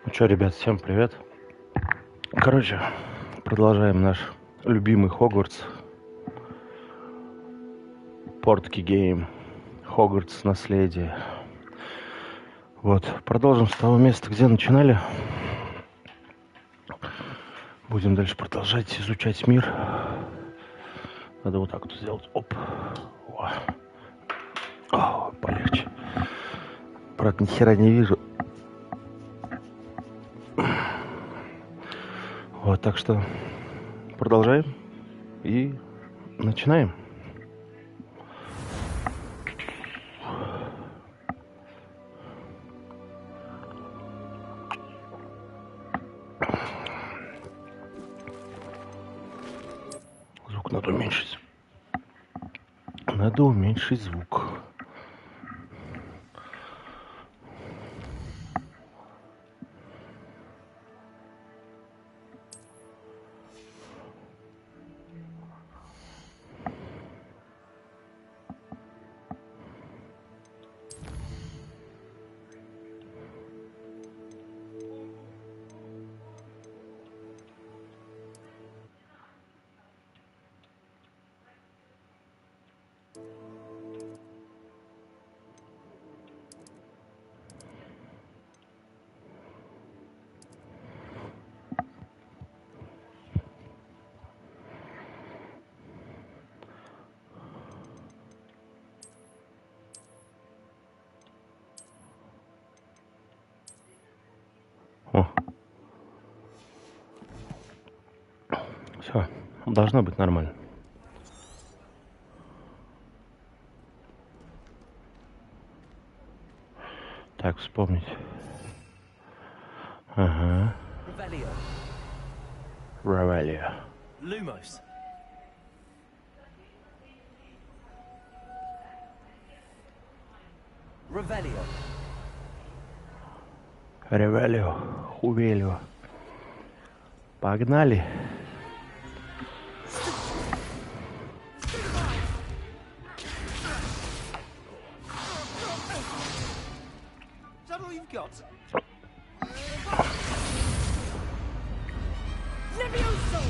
Ну что, ребят, всем привет. Короче, продолжаем наш любимый Хогвартс. Портки гейм. Хогвартс наследие. Вот, продолжим с того места, где начинали. Будем дальше продолжать изучать мир. Надо вот так вот сделать. Оп. О, полегче. Правда, ни хера не вижу. Вот, так что продолжаем и начинаем. Звук надо уменьшить. Надо уменьшить звук. О. Все, должно быть нормально. Так, вспомнить. Ага. Ревелио. Lumos. Revelio. Ревелио. Хувелио. Погнали. Is that all you've got? Levioso!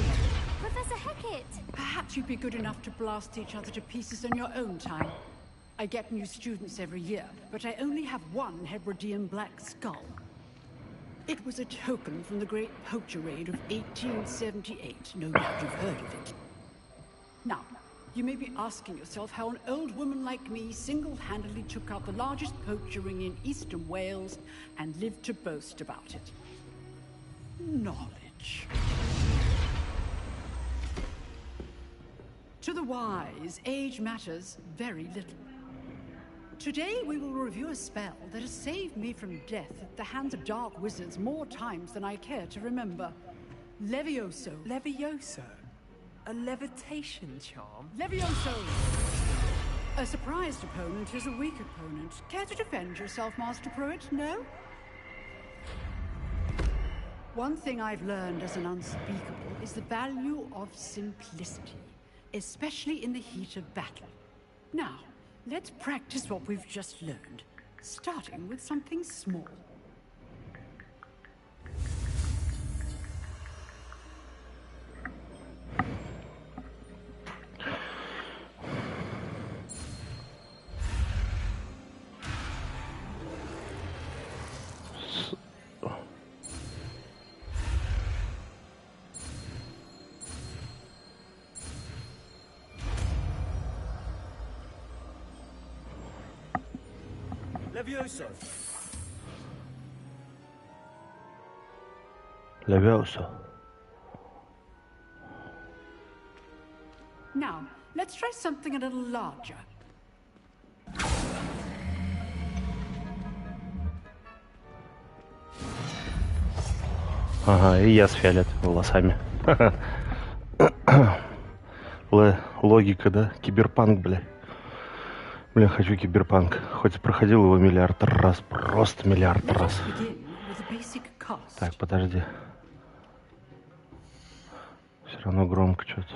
Professor Hecat! Perhaps you'd be good enough to blast each other to pieces in your own time. I get new students every year, but I only have one Hebridean black skull. It was a token from the Great Poacher Raid of 1878. No doubt you've heard of it. Now, you may be asking yourself how an old woman like me single-handedly took out the largest poacher ring in eastern Wales and lived to boast about it. Knowledge. To the wise, age matters very little. Today we will review a spell that has saved me from death at the hands of dark wizards more times than I care to remember. Levioso. Levioso? A levitation charm? Levioso! A surprised opponent is a weak opponent. Care to defend yourself, Master Pruitt? No? One thing I've learned as an unspeakable is the value of simplicity, especially in the heat of battle. Now, let's practice what we've just learned, starting with something small. Levioso. Levioso. Now, let's try something a little larger. Ага, и я с фиолетовыми волосами. Логика, да? Киберпанк, бля. Блин, хочу киберпанк. Хоть и проходил его миллиард раз. Просто миллиард раз. Так, подожди. Все равно громко что-то.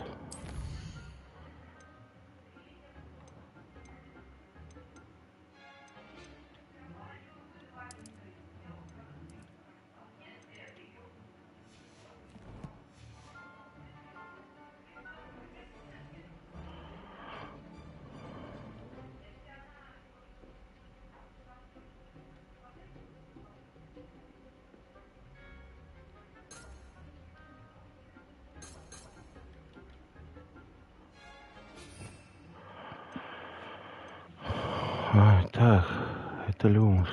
А, так, это люмус.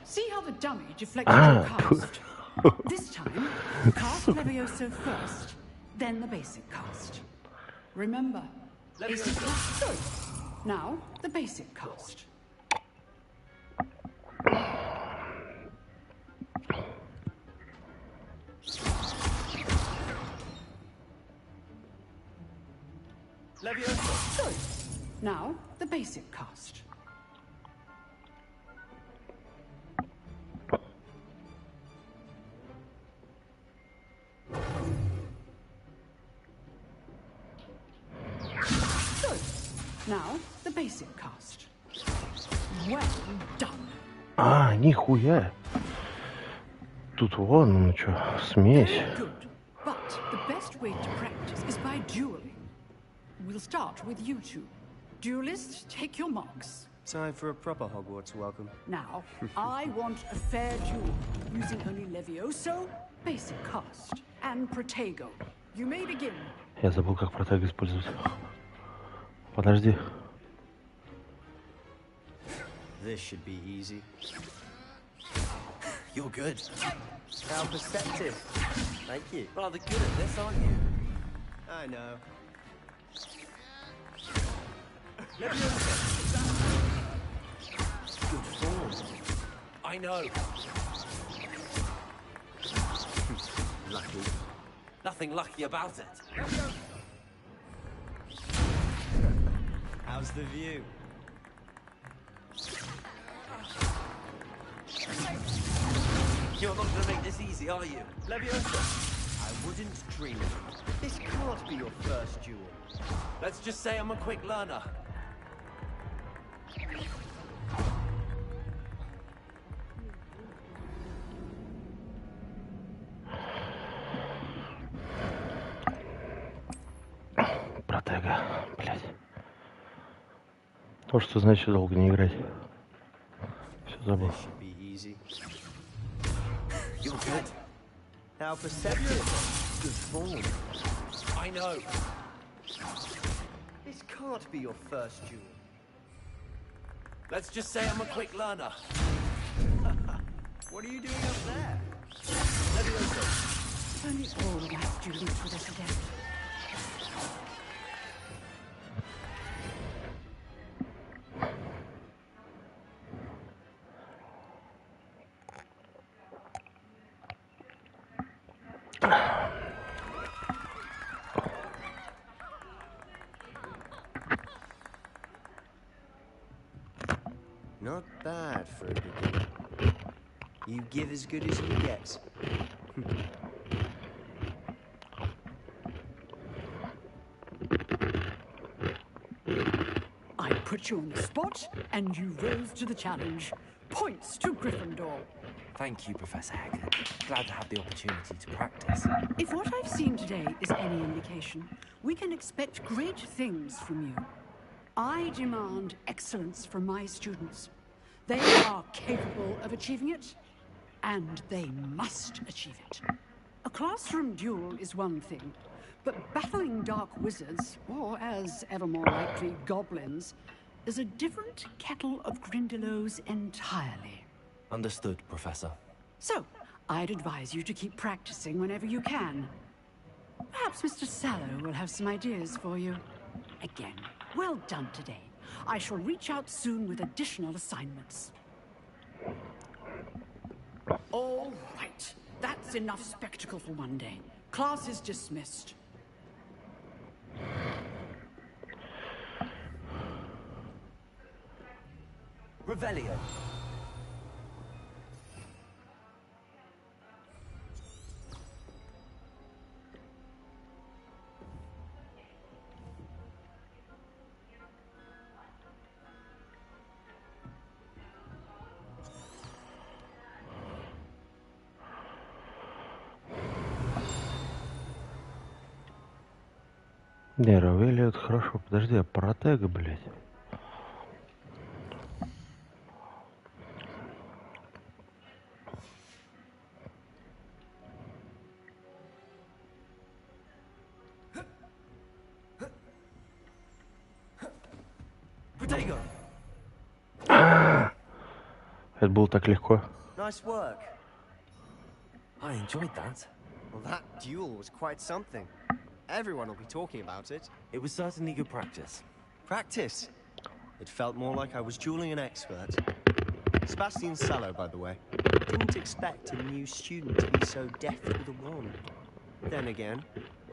See how the dummy deflected your cast? This time, cast Levioso first, then the basic cast. Remember, basic cast. Now, the basic cast. Levioso. Now, the basic cast. Now, the basic cast. Well done. А, нихуя. Тут вон, ну чё, смесь. Very good. But the best way to practice is by dueling. We'll start with you two. Duelists, take your marks. Time for a proper Hogwarts welcome. Now, I want a fair duel, using only Levioso, basic cast, and Protego. You may begin. Я забыл, как протег использовать. Подожди. This should be easy. You're good. How perceptive. Thank you. Rather good at this, aren't you? I know. Good form. I know. Lucky. Nothing lucky about it. How's the view? You're not going to make this easy, are you? Leviosa. I wouldn't dream it. This can't be your first duel. Let's just say I'm a quick learner. Протега, блядь. То, что значит долго не играть. Все забыл. This should be easy. You're good. How perceptive. Good form. I know. This can't be your first duel. Let's just say I'm a quick learner. What are you doing up there? Levioso. Only all my students with us adept. Not bad for a beginner. You give as good as you get. I put you on the spot, and you rose to the challenge. Points to Gryffindor. Thank you, Professor Hagrid. Glad to have the opportunity to practice. If what I've seen today is any indication, we can expect great things from you. I demand excellence from my students. They are capable of achieving it, and they must achieve it. A classroom duel is one thing, but battling dark wizards, or as ever more likely, goblins, is a different kettle of Grindylows entirely. Understood, Professor. So, I'd advise you to keep practicing whenever you can. Perhaps Mr. Sallow will have some ideas for you. Again, well done today. I shall reach out soon with additional assignments. All right. That's enough spectacle for one day. Class is dismissed. Revelio. Не, Равели, это хорошо. Подожди, а протега, блядь. Protego. Это было так легко. Nice work. I enjoyed that. Well, that duel was quite something. Everyone will be talking about it. It was certainly good practice. Practice. It felt more like I was dueling an expert. Sebastian Sallow, by the way. Didn't expect a new student to be so deft with a wand. Then again,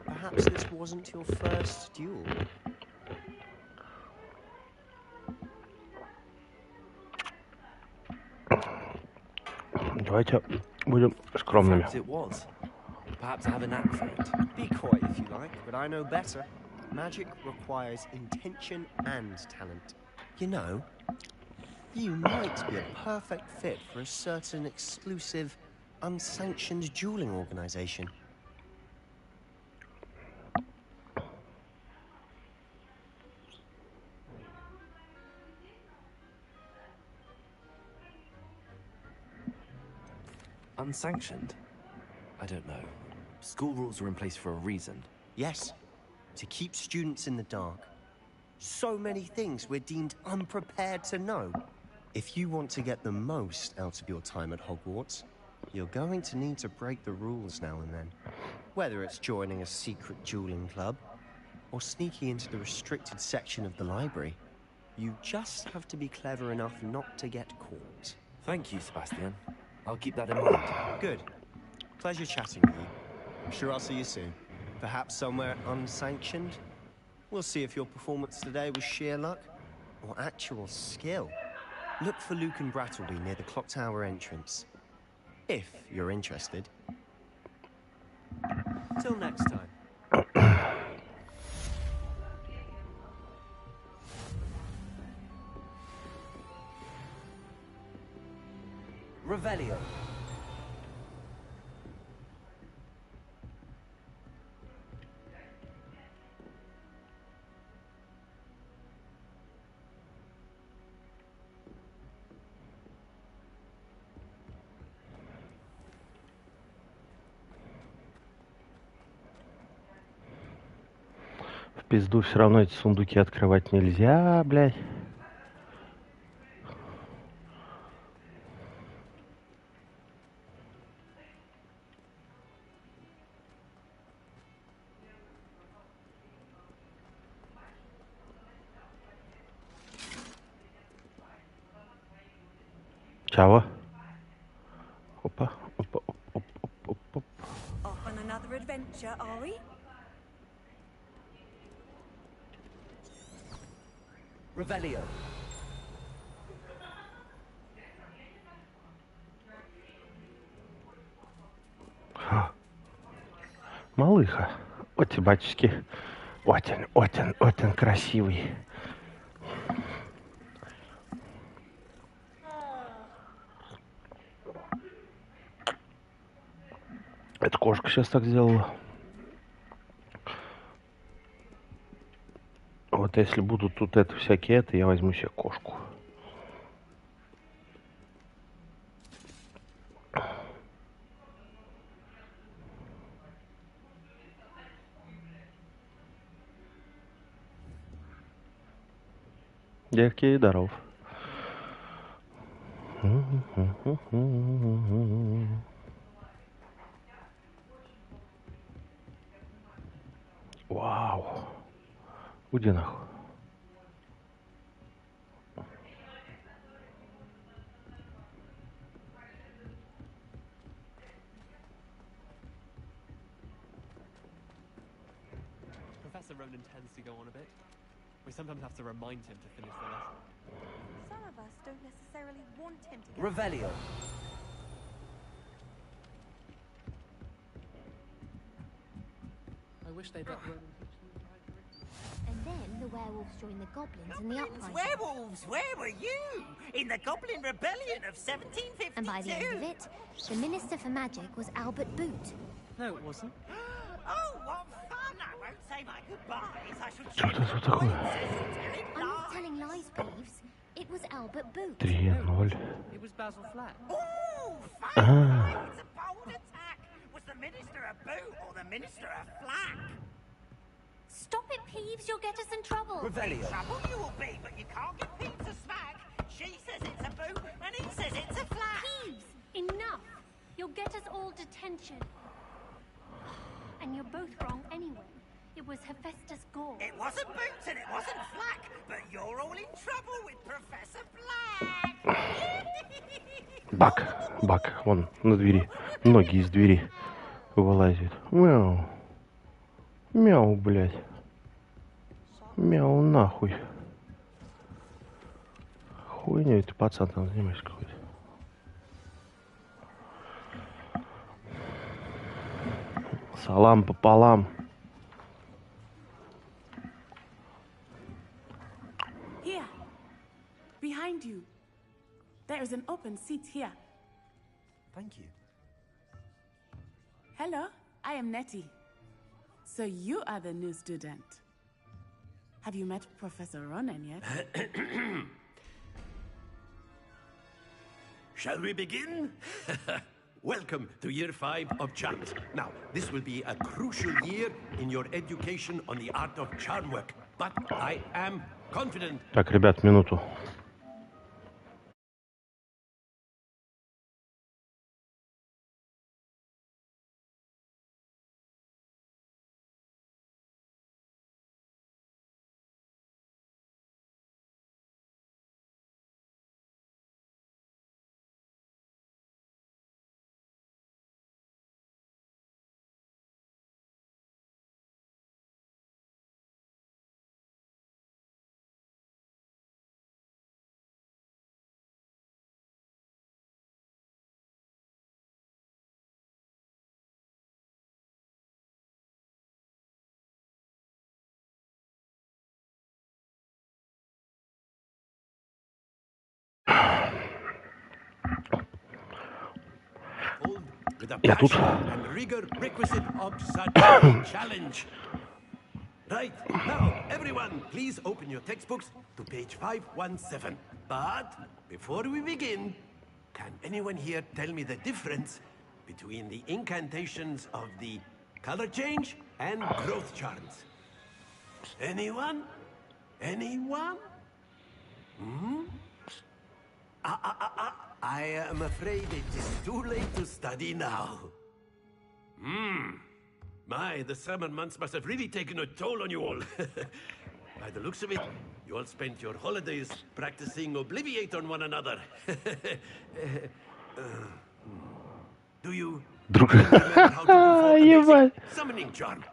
perhaps this wasn't your first duel. Давайте будем скромными. Perhaps it was. Perhaps I have a knack for it. Be coy if you like, but I know better. Magic requires intention and talent. You know, you might be a perfect fit for a certain exclusive, unsanctioned dueling organization. Unsanctioned? I don't know. School rules are in place for a reason. Yes, to keep students in the dark. So many things we're deemed unprepared to know. If you want to get the most out of your time at Hogwarts, you're going to need to break the rules now and then. Whether it's joining a secret dueling club, or sneaking into the restricted section of the library, you just have to be clever enough not to get caught. Thank you, Sebastian. I'll keep that in mind. Good. Pleasure chatting with you. I'm sure I'll see you soon. Perhaps somewhere unsanctioned? We'll see if your performance today was sheer luck or actual skill. Look for Luke and Brattleby near the clock tower entrance. If you're interested. Till next time. Revelio. В пизду, все равно эти сундуки открывать нельзя, блядь. Чего? Опа, опа, оп, оп, оп, оп, оп. Off on another adventure, are we? Revelio. Малыха. Оти, батюшки. Отен красивый. Эта кошка сейчас так сделала. Вот если будут тут это всякие я возьму себе кошку. Девки, здоров. Вау. Уйди нахуй. Professor Ronan tends to go on a bit. We sometimes have to remind him to finish the lesson. Some of us don't necessarily want him to get Revelio. I wish they'd let Roman. And then the werewolves joined the goblins in the uprising. Werewolves, where were you? In the Goblin Rebellion of 1752? And by the end of it, the Minister for Magic was Albert Boot. No, it wasn't. Oh, what fun! I won't say my goodbyes. I shall Что choose это такое? I'm not telling lies, Peeves. It was Albert Boot. 3-0. It was Basil Flack. Ooh, fun! Ah. It's a bold attack. Was the Minister a boot or the Minister a flack? Stop it, Peeves. You'll get us in trouble. Revelio. Trouble you will be, but you can't give Peeves a smack. She says it's a boot, and he says it's a flack. Peeves, enough. You'll get us all detention. And you're both wrong anyway. It was Hephaestus Gore. It wasn't boots and it wasn't flack, but you're all in trouble with Professor Black. Бак, вон, на двери. Ноги из двери вылазят. Мяу. Мяу, блядь. Мяу нахуй. Хуйня ты, пацан, там занимаешься какой-то. Салам пополам. Here, behind you. There is an open seat here. Thank you. Hello, I am Nettie. So you are the new student. Have you met Professor Ronan yet? Shall we begin? Welcome to year 5 of charms. Now, this will be a crucial year in your education on the art of charm work. But I am confident. Так, ребят, минуту. With a Я тут. passion and rigor requisite of such a challenge. Right, now, everyone, please open your textbooks to page 517. But before we begin, can anyone here tell me the difference between the incantations of the color change and growth charms? Anyone? Anyone? I am afraid it is too late to study now. My, the summer months must have really taken a toll on you all. By the looks of it, you all spent your holidays practicing Obliviate on one another. Do you remember how to perform a basic summoning charm?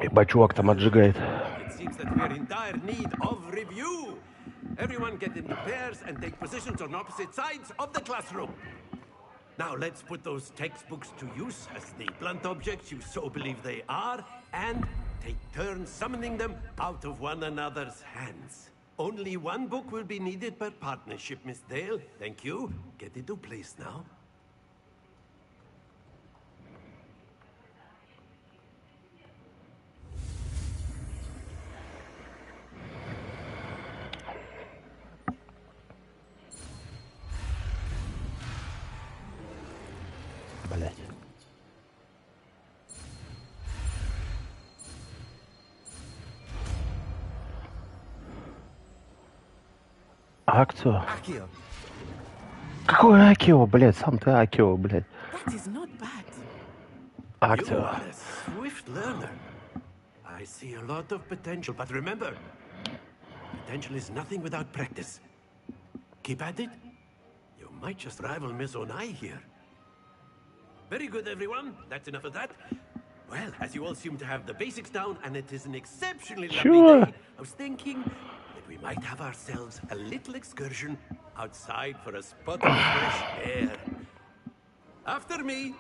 Ебать, чувак там отжигает. It seems that we are in dire need of review. Everyone get into pairs and take positions on opposite sides of the classroom. Now let's put those textbooks to use as the blunt objects you so believe they are, and take turns summoning them out of one another's hands. Only one book will be needed per partnership, Miss Dale. Thank you. Get into place now. Блять. Акцио? Accio. Какое Акио, блядь? Сам ты Акио, блядь. That is not bad. You Акцио. are a swift learner. I see a lot of potential, but remember, potential is nothing without practice. Keep at it. You might just rival Miss Onai here. Very good, everyone. That's enough of that. Well, as you all seem to have the basics down, and it is an exceptionally Sure. lovely day, I was thinking that we might have ourselves a little excursion outside for a spot of fresh air. After me.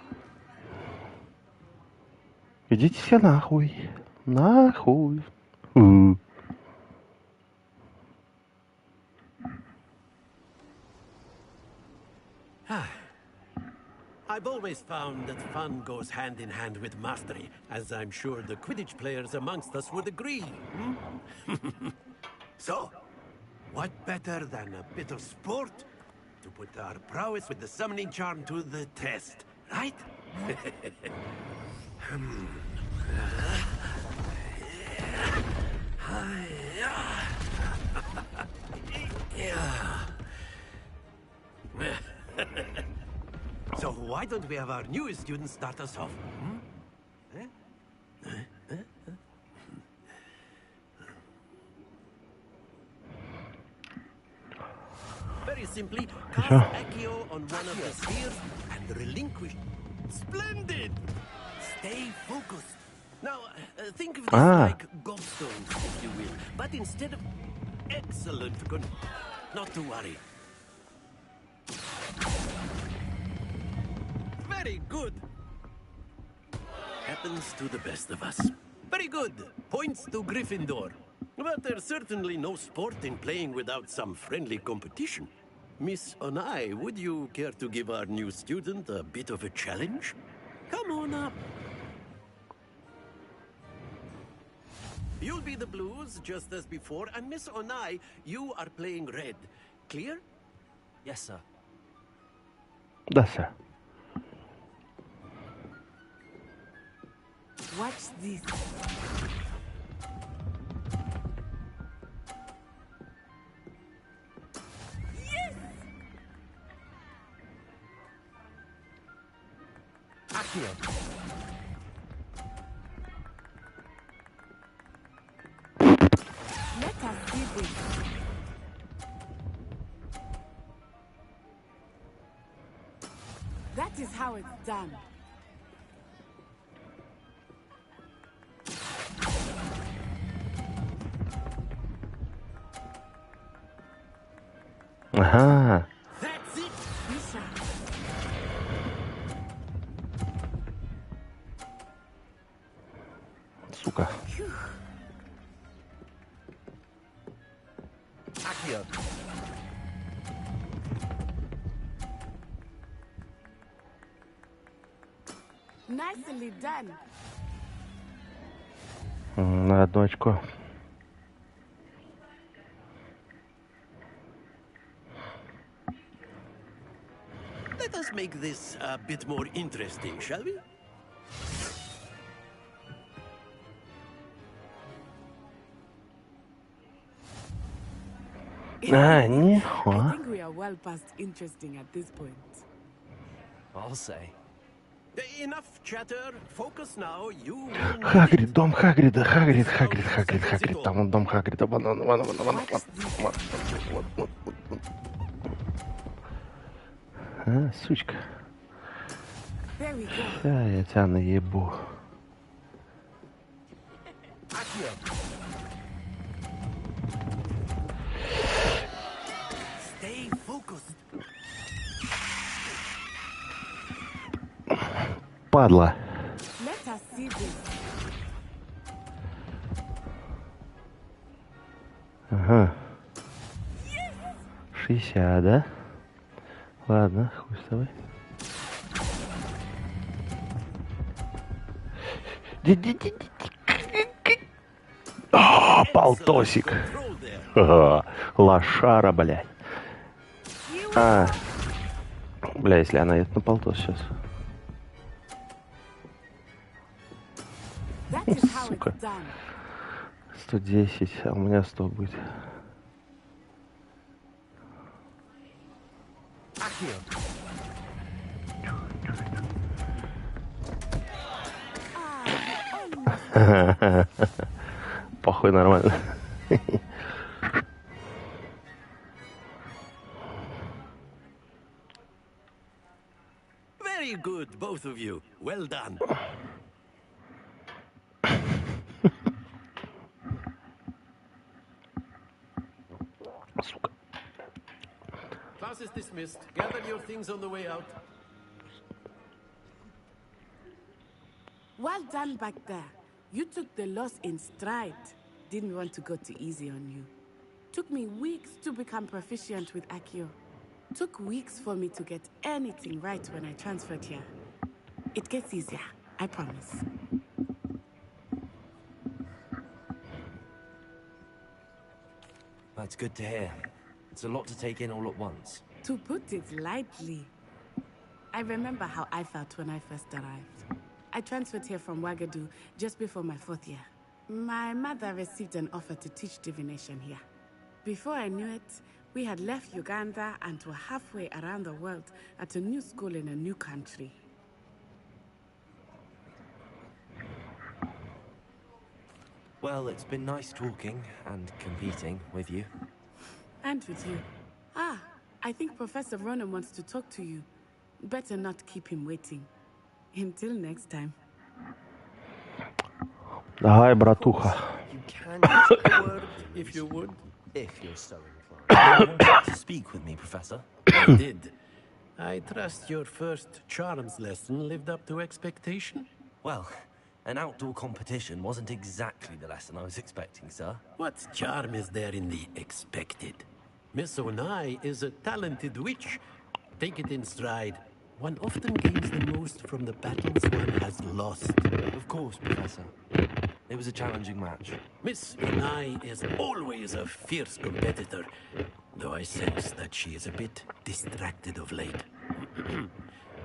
Идите все нахуй. Нахуй. I've always found that fun goes hand in hand with mastery, as I'm sure the Quidditch players amongst us would agree. So, what better than a bit of sport to put our prowess with the summoning charm to the test, right? So why don't we have our newest student start us off? Very simply, cast Accio on one of the spheres and relinquish. Splendid! Stay focused. Now, think of this like gobstones, if you will. But instead of... Excellent. Not to worry. Very good. Happens to the best of us. Very good. Points to Gryffindor. But there's certainly no sport in playing without some friendly competition. Miss Onai, would you care to give our new student a bit of a challenge? Come on up. You'll be the blues, just as before, and Miss Onai, you are playing red. Clear? Yes, sir. Да, сэр. Watch this. Yes! Accio. Let us see this. That is how it's done. Ага. That's it. Misha. Сука. Accio. Nicely done. На одно очко. Let us make this a bit more interesting, shall we? А, I нихуя. think we are well past interesting at this point. I'll say. Enough chatter. Focus now. You will need Хагрид, it. дом Хагрида, Хагрид. Там он дом Хагрида. Вон он. А, сучка. There we go. Да, я тебя наебу. Accio. Stay focused. Падла. Let us see this. Ага. 60, да? Ладно, хуй с тобой. А, полтосик. Control there. Ага, лошара, блядь. А, бля, если она едет на полтос сейчас. That is how Сука. it's done. 110, а у меня 100 будет. Accio. Похуй, нормально. Very good, both of you. Well done. Сука. Class is dismissed. Gather your things on the way out. Well done back there. You took the loss in stride. Didn't want to go too easy on you. Took me weeks to become proficient with Accio. Took weeks for me to get anything right when I transferred here. It gets easier, I promise. That's good to hear. It's a lot to take in all at once. To put it lightly, I remember how I felt when I first arrived. I transferred here from Wagadu just before my 4th year. My mother received an offer to teach divination here. Before I knew it, we had left Uganda and were halfway around the world at a new school in a new country. Well, it's been nice talking and competing with you. And with you. I think Professor Ronan wants to talk to you. Better not keep him waiting. Until next time. Давай, братуха. You can use a word If you would. if you're so inclined. You wanted to speak with me, Professor? I did. I trust your first charms lesson lived up to expectation? Well, an outdoor competition wasn't exactly the lesson I was expecting, sir. What charm is there in the expected? Miss Onai is a talented witch. Take it in stride. One often gains the most from the battles one has lost. Of course, Professor. It was a challenging match. Miss Onai is always a fierce competitor, though I sense that she is a bit distracted of late.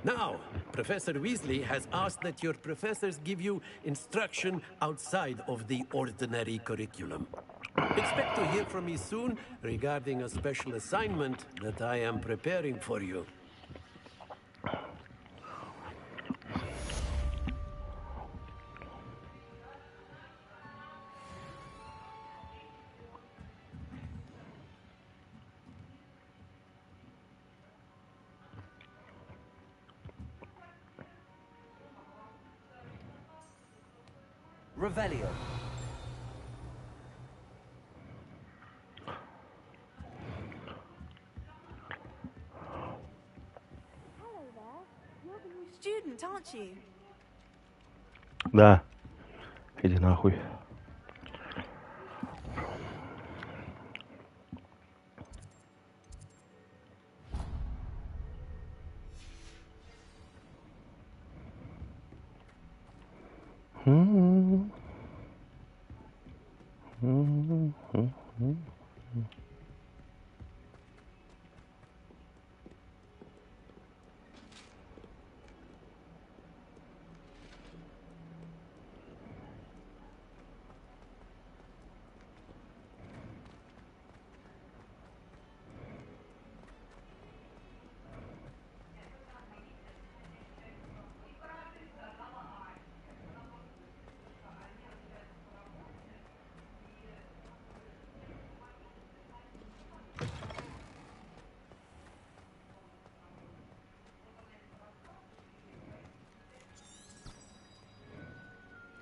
Now, Professor Weasley has asked that your professors give you instruction outside of the ordinary curriculum. Expect to hear from me soon regarding a special assignment that I am preparing for you. Revelio. Hello there. You're the new student, aren't you? Да. Иди нахуй.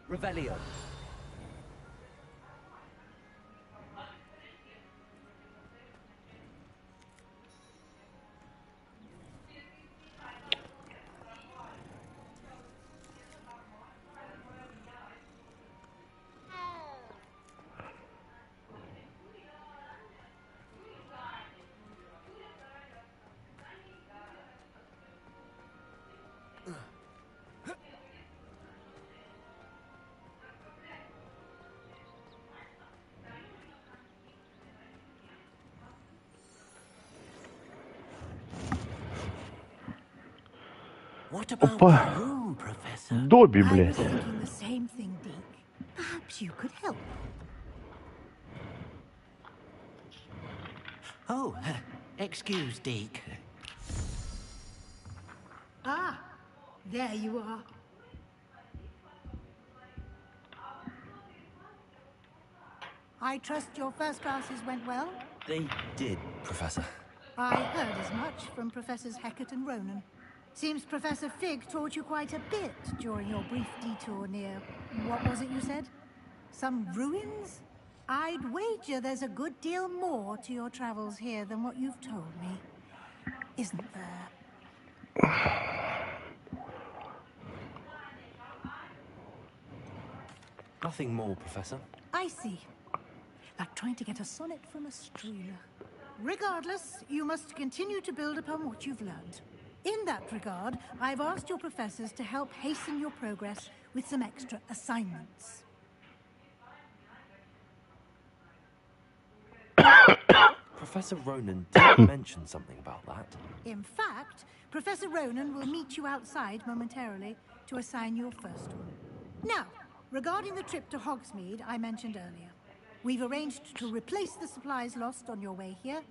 Revelio. What about Опа. the room, Professor? Добби, I was блядь. thinking the same thing, Deke. Perhaps you could help. Oh, excuse, Deke. Ah, there you are. I trust your first classes went well? They did, Professor. I heard as much from Professors Hecat and Ronan. Seems Professor Fig taught you quite a bit during your brief detour near... what was it you said? Some ruins? I'd wager there's a good deal more to your travels here than what you've told me. Isn't there? Nothing more, Professor. I see. Like trying to get a sonnet from a streeler. Regardless, you must continue to build upon what you've learned. In that regard, I've asked your professors to help hasten your progress with some extra assignments. Professor Ronan did mention something about that. In fact, Professor Ronan will meet you outside momentarily to assign your first one. Now, regarding the trip to Hogsmeade I mentioned earlier, we've arranged to replace the supplies lost on your way here,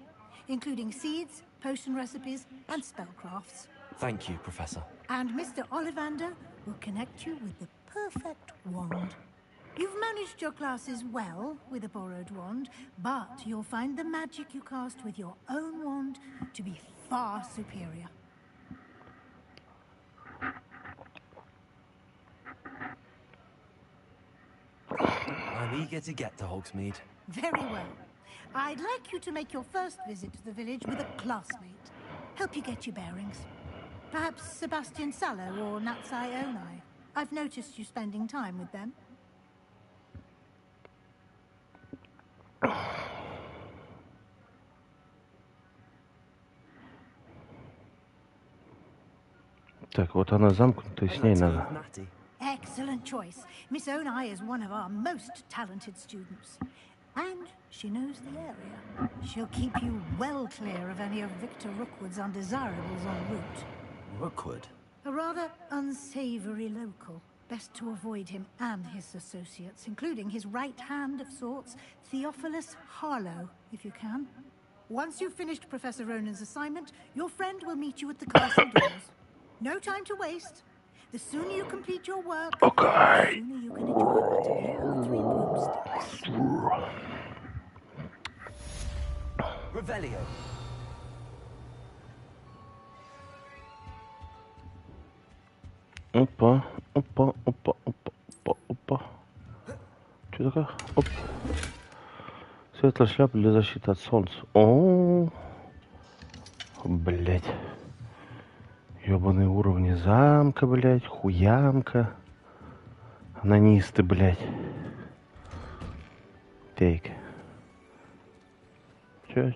including seeds, potion recipes, and spellcrafts. Thank you, Professor. And Mr. Ollivander will connect you with the perfect wand. You've managed your classes well with a borrowed wand, but you'll find the magic you cast with your own wand to be far superior. I'm eager to get to Hogsmeade. Very well. I'd like you to make your first visit to the village with a classmate. Help you get your bearings. Perhaps Sebastian Sallow or Natsai Onai. I've noticed you spending time with them. Так, вот она замкнутая, с ней надо. Excellent choice. Miss Onai is one of our most talented students. And she knows the area. She'll keep you well clear of any of Victor Rookwood's undesirables en route. Rookwood? A rather unsavory local. Best to avoid him and his associates, including his right hand of sorts, Theophilus Harlow, if you can. Once you've finished Professor Ronan's assignment, your friend will meet you at the castle doors. No time to waste. The sooner you complete your work, the sooner you can enjoy all three broomsticks. Revelio. Опа, опа, опа, опа, опа, опа. Что такое? Оп. Светлая шляпа для защиты от солнца. О, блять. Ёбаные уровни замка, блять, хуямка. Анонисты, блять. Тейк. Чё?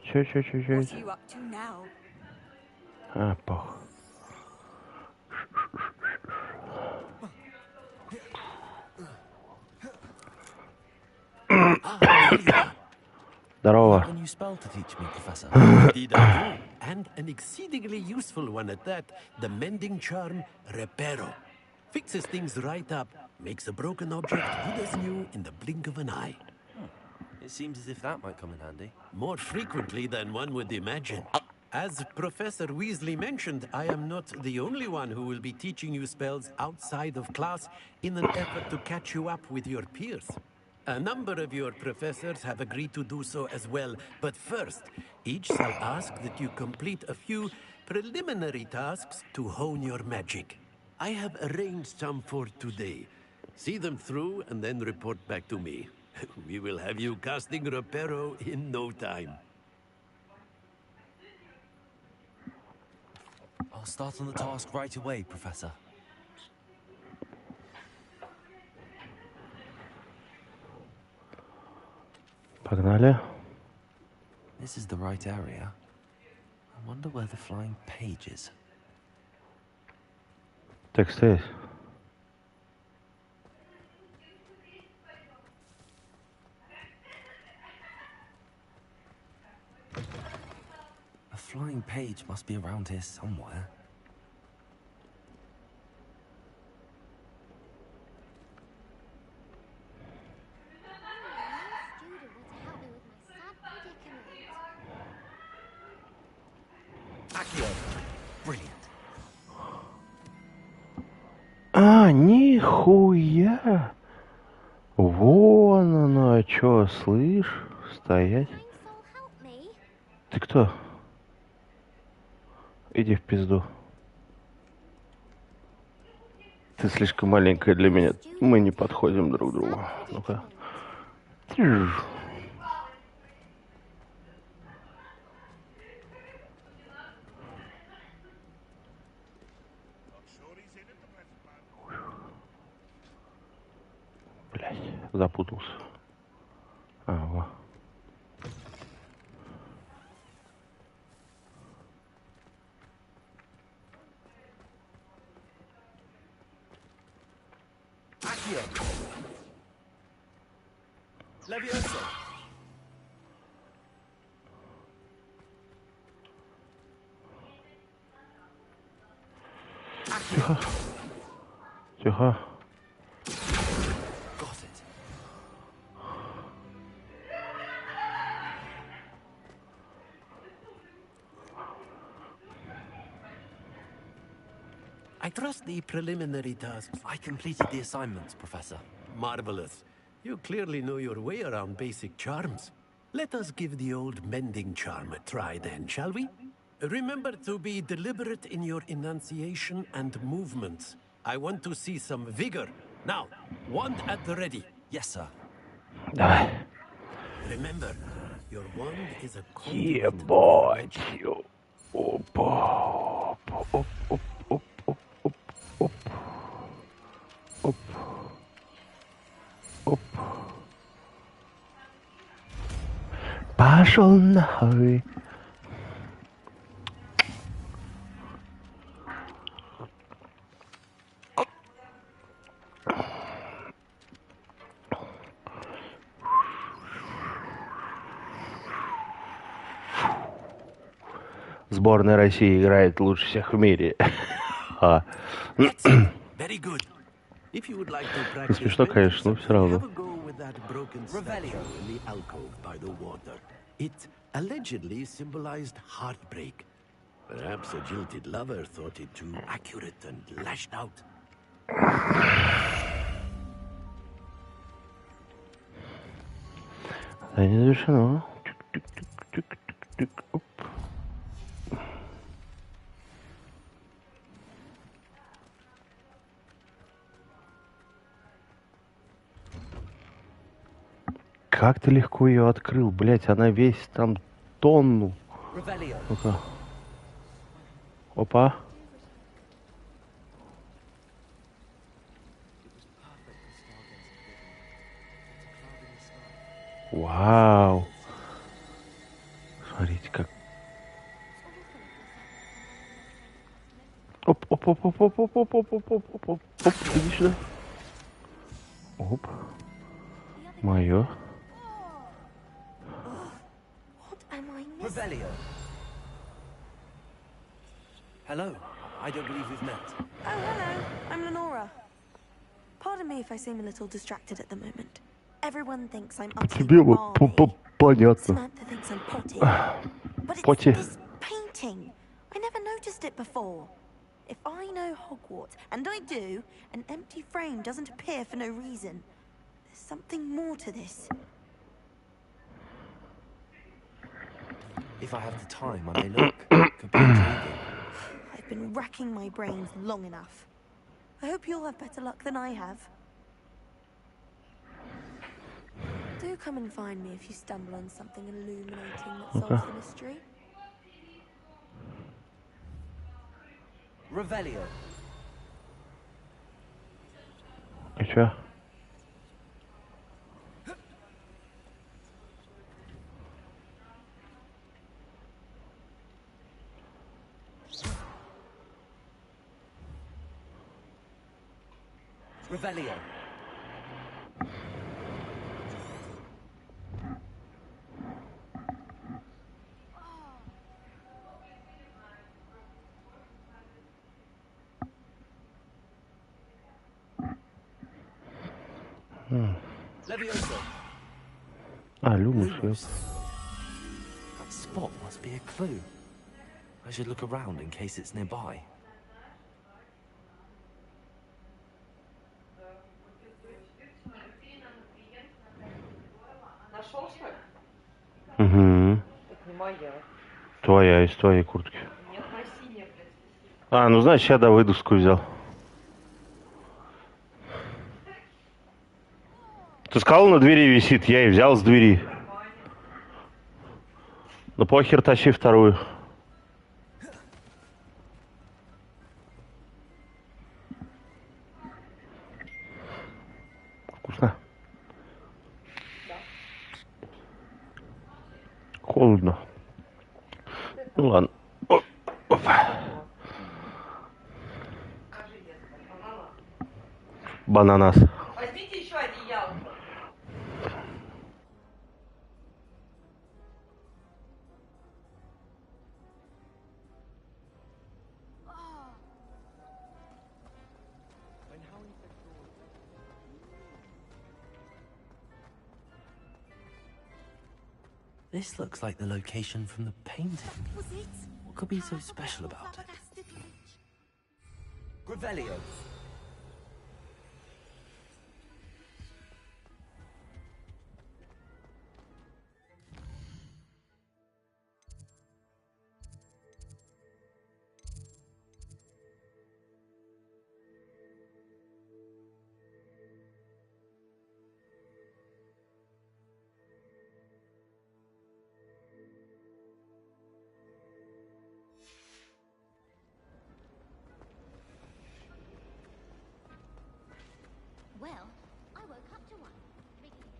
А, пох. Здорово. A new spell to teach me, Professor. Indeed I do. And an exceedingly useful one at that. The mending charm, Reparo. Fixes things right up, makes a broken object good as new in the blink of an eye. It seems as if that might come in handy. More frequently than one would imagine. As Professor Weasley mentioned, I am not the only one who will be teaching you spells outside of class in an effort to catch you up with your peers. A number of your professors have agreed to do so as well, but first, each shall ask that you complete a few preliminary tasks to hone your magic. I have arranged some for today. See them through and then report back to me. We will have you casting Reparo in no time. I'll start on the task right away, Professor. Погнали. This is the right area. I wonder where the flying page is. Так, стоять. A flying page must be around here somewhere. Brilliant. А, нихуя! Вон оно, чё, слышь? Стоять. Ты кто? Иди в пизду. Ты слишком маленькая для меня. Мы не подходим друг к другу. Ну-ка. Accio. Levioso. Тихо. Тихо. Got it. I trust the preliminary tasks. I completed the assignments, Professor. Marvelous. You clearly know your way around basic charms. Let us give the old mending charm a try then, shall we? Remember to be deliberate in your enunciation and movements. I want to see some vigor. Now, wand at the ready. Yes, sir. Давай. Remember, your wand is a Ебать. Опа. Оп, оп, оп, оп, оп, оп. Оп. Оп. Пошел нахуй. Сборная России играет лучше всех в мире. Very good. If you would like to Ну, practice, смешно, конечно, но все равно. have a go with that broken statue in the alcove by the water. It allegedly symbolized heartbreak. Perhaps a jilted lover thought it too accurate and lashed out. Да не завершено. Тик-тик-тик-тик-тик. Оп. Как ты легко ее открыл, блять, она весит там тонну. Ну-ка. Опа. Вау. Смотрите, как. Оп, оп, оп, оп, оп, оп, оп, оп, оп, оп, оп, оп, оп, иди сюда. Оп. Мое. Revelio. Hello. I don't believe we've met. Oh, hello. I'm Lenora. Pardon me if I seem a little distracted at the moment. Everyone thinks I'm Тебе utterly понятно. Samantha thinks I'm potty. But Potty. it's this painting. I never noticed it before. If I know Hogwarts, and I do, an empty frame doesn't appear for no reason. There's something more to this. If I have the time, I may look. Could be intriguing. I've been racking my brains long enough. I hope you'll have better luck than I have. Do come and find me if you stumble on something illuminating that solves the mystery. Revelio. И чё? Revelio. Levioso. А, Люмус, ёп. That spot must be a clue. I should look around in case it's nearby. Угу. Твоя, из твоей куртки. А, ну значит, я Давыдовскую взял. Ты сказал, на двери висит, я и взял с двери. Ну похер, тащи вторую. Вкусно? Холодно. Ну ладно. Оп, оп. Бананас. This looks like the location from the painting. Was it? What could be so special about it? Revelio. Well, I woke up to one. Making it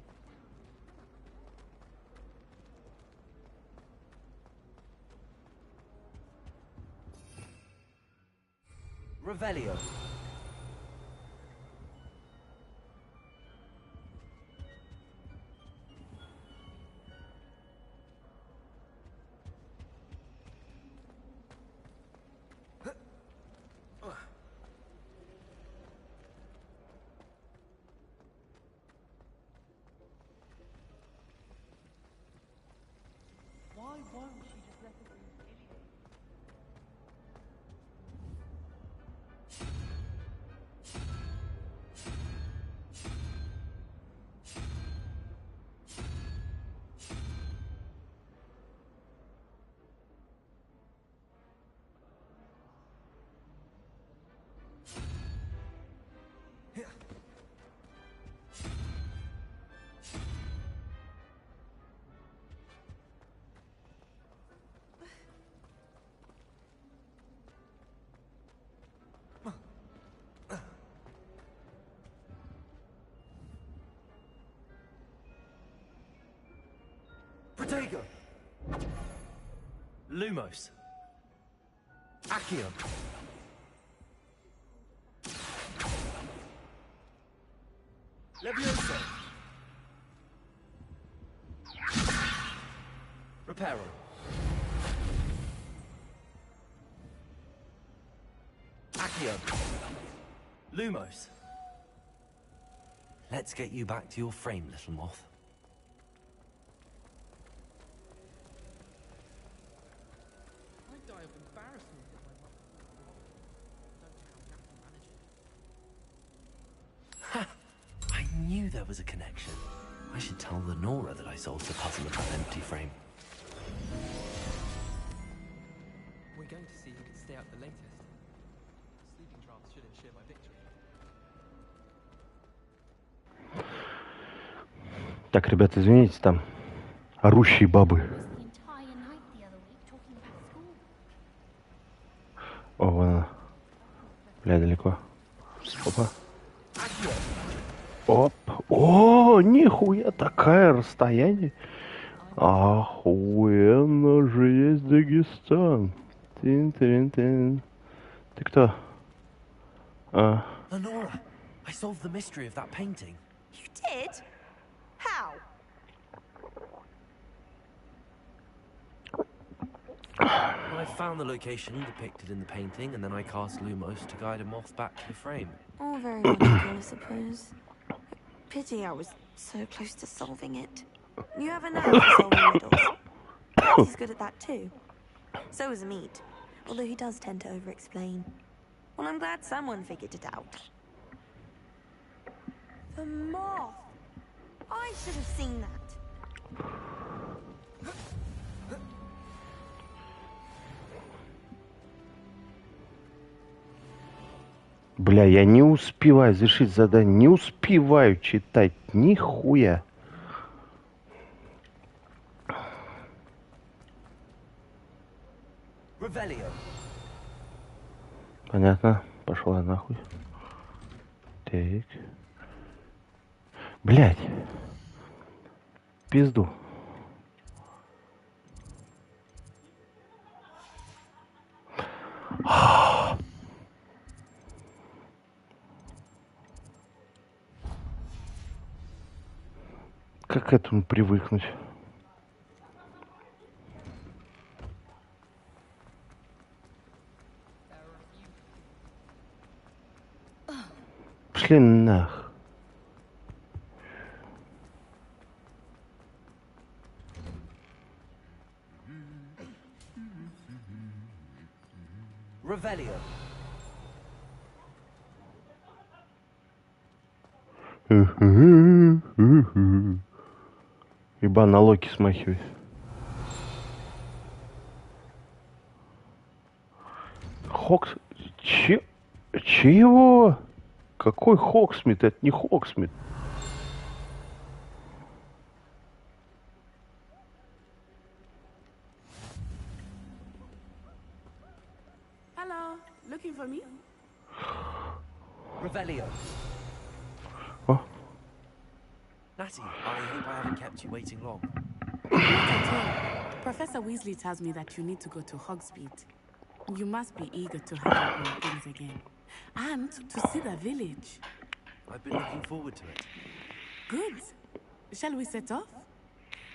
sound. Revelio. Why won't she just let us in anyway? Protego. Lumos. Accio. Levioso. Reparo. Accio. Lumos. Let's get you back to your frame, little moth. I'd die of embarrassment if I don't know how to manage it. I knew there was a connection. I should tell Lenora that I solved the puzzle of that empty frame. We're going to see who can stay up the latest. Sleeping drafts should ensure my victory. Так, ребята, извините, там орущие бабы. О, вон она. Бля, далеко. Опа. Оп. О, нихуя, такое расстояние. Охуенно же есть Дагестан. Тин-тин-тин. Ты кто? А. Lenora, I solved the mystery of that painting. You did? How? I found the location depicted in the painting, and then I cast Lumos to guide a moth back to the frame. All very logical, I suppose. Pity I was so close to solving it. You have a knack for solving riddles. He's good at that too. So is Meat, although he does tend to over-explain. Well, I'm glad someone figured it out. The moth! I should have seen that. Бля, я не успеваю завершить задание, не успеваю читать, нихуя. Понятно, пошла нахуй. Так. Блядь. Пизду. Как к этому привыкнуть? Пошли нах. Revelio. Еба на Локи смахивает. Хокс... Чего? Какой Хоксмит? Это не Хоксмит. Hello, looking for me? Revelio. О. Natty, I hope I haven't kept you waiting long. Not at all. Professor Weasley tells me that you need to go to Hogsmeade. You must be eager to have your own things again. And to see the village. I've been looking forward to it. Good. Shall we set off?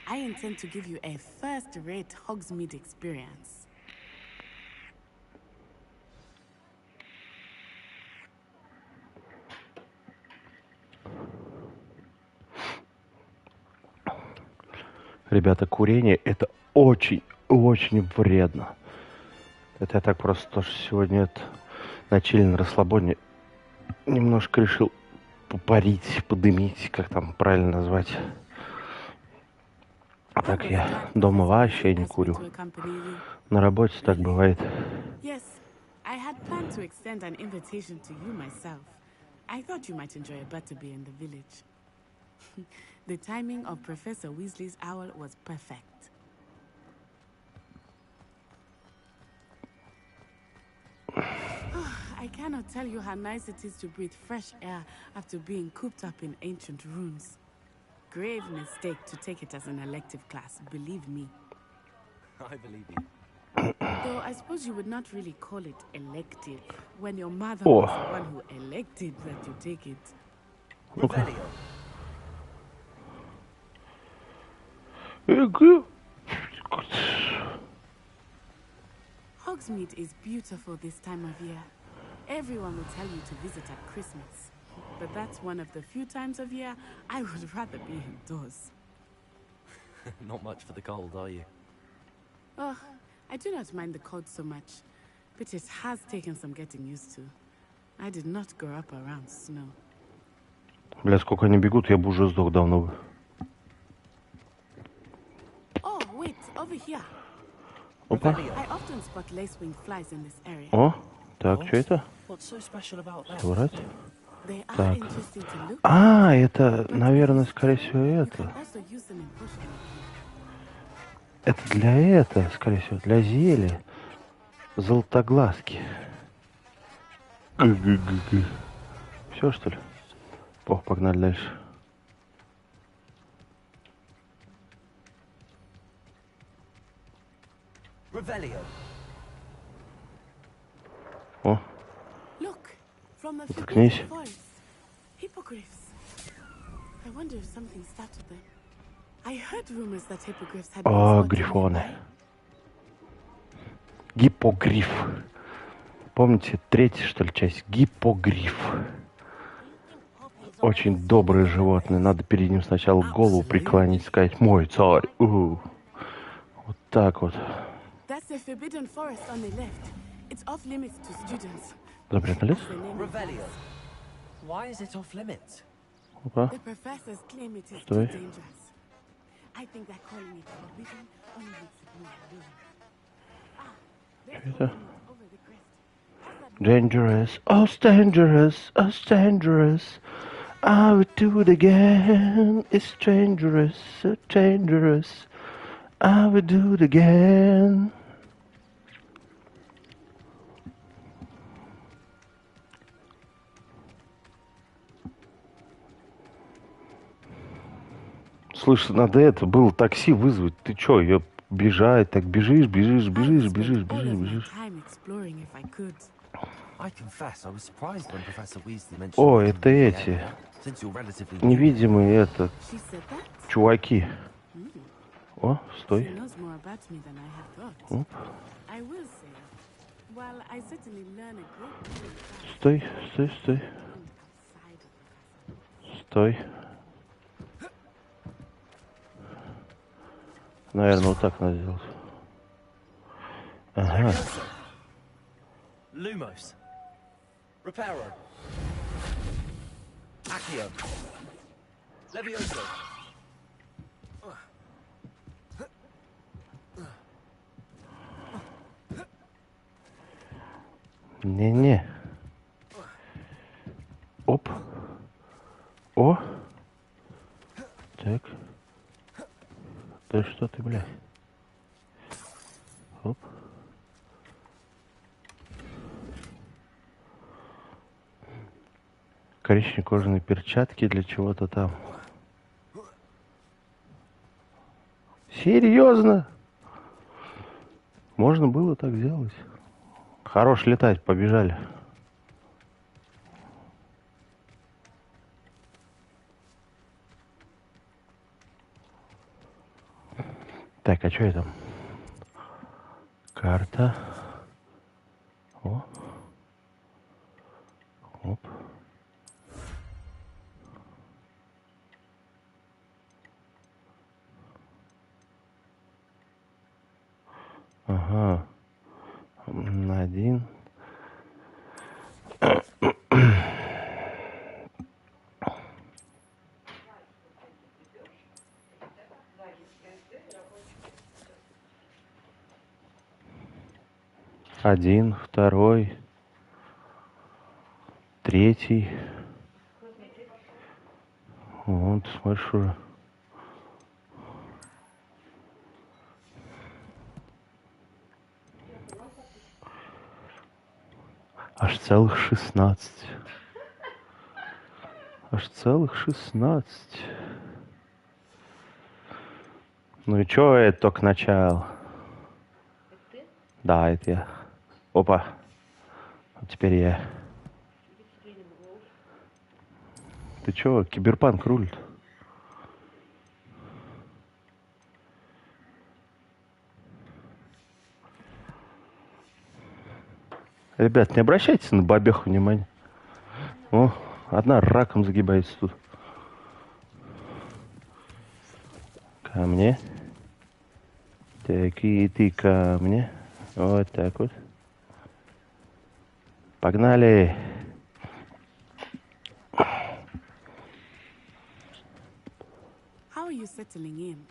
I intend to give you a first-rate Hogsmeade experience. Ребята, курение это очень вредно. Это я так просто тоже сегодня на чиле, на расслабоне немножко решил попарить, подымить, как там правильно назвать. А так я дома вообще не курю. На работе так бывает. Yes, I had planned to extend an invitation to you myself. I thought you might enjoy a butterbeer in the village. The timing of Professor Weasley's owl was perfect. I cannot tell you how nice it is to breathe fresh air after being cooped up in ancient ruins. Grave mistake to take it as an elective class, believe me. I believe you. Though I suppose you would not really call it elective when your mother was the one who elected that you take it. Revelio. Hogsmeade is beautiful this time of year. Everyone will tell you to visit at Christmas. But that's one of the few times of year I would rather be indoors. Not much for the cold, are you? Oh, I do not mind the cold so much, but it has taken some getting used to. I did not grow up around snow. Бля, сколько они бегут, я бы уже сдох давно бы. Oh, wait, over here. Опа. I often spot lacewing flies in this area. О, так, что это? What's so special about that? Врать? They are Так. interesting to look at. А, это, наверное, скорее всего, You это. can also use them in potion making. Это для этого, скорее всего, для зелья. Золотоглазки. Все, что ли? Погнали дальше. Revelio. О, Look, from the Заткнись. forbidden forest. Hippogriffs. I wonder if something startled them. I heard rumors that hippogriffs had been О, spotted грифоны. nearby. Гиппогриф. Помните, третья, что ли, часть? Гиппогриф. Очень доброе животное. Надо перед ним сначала голову преклонить, сказать: «Мой царь». Вот так вот. That's the forbidden forest on the left. It's off limits to students. Запретный лес? The name Revelio. Why is it off limits? Опа. The professors claim it is too Стой. dangerous. I think that calling it forbidden only makes it more appealing. There's Что это? over the crest. Dangerous, oh dangerous, oh dangerous. I would do it again. It's dangerous, so dangerous. I would do it again. Слышь, надо это было такси вызвать. Ты чё, ее бежать, так бежишь. Time exploring if I could. I confess, I was surprised when Professor Weasley mentioned. О, the это area, эти since you're relatively невидимые это She said that? чуваки. О, She стой. knows more about me than I had thought. Оп. I will say, while I certainly learn a great deal about Стой. outside of the Стой. Наверное, вот так надо сделать. Ага. Lumos. Reparo. Accio. Levioso. Не-не. Оп. О. Так. Да что ты, блядь? Оп. Коричневые кожаные перчатки для чего-то там. Серьезно? Можно было так сделать? Хорош летать, побежали. Так, а что это? Карта. О. Оп. Ага. Один. Один, второй, третий. Вот, смотришь уже. Аж целых 16. Аж целых 16. Ну и чё, это только начало. Да, это я. Опа. А теперь я. Ты чё, киберпанк рулит? Ребят, не обращайте на бабеху внимания. О, одна раком загибается тут. Ко мне. Так, и ты ко мне. Вот так вот. Погнали. How are you settling in?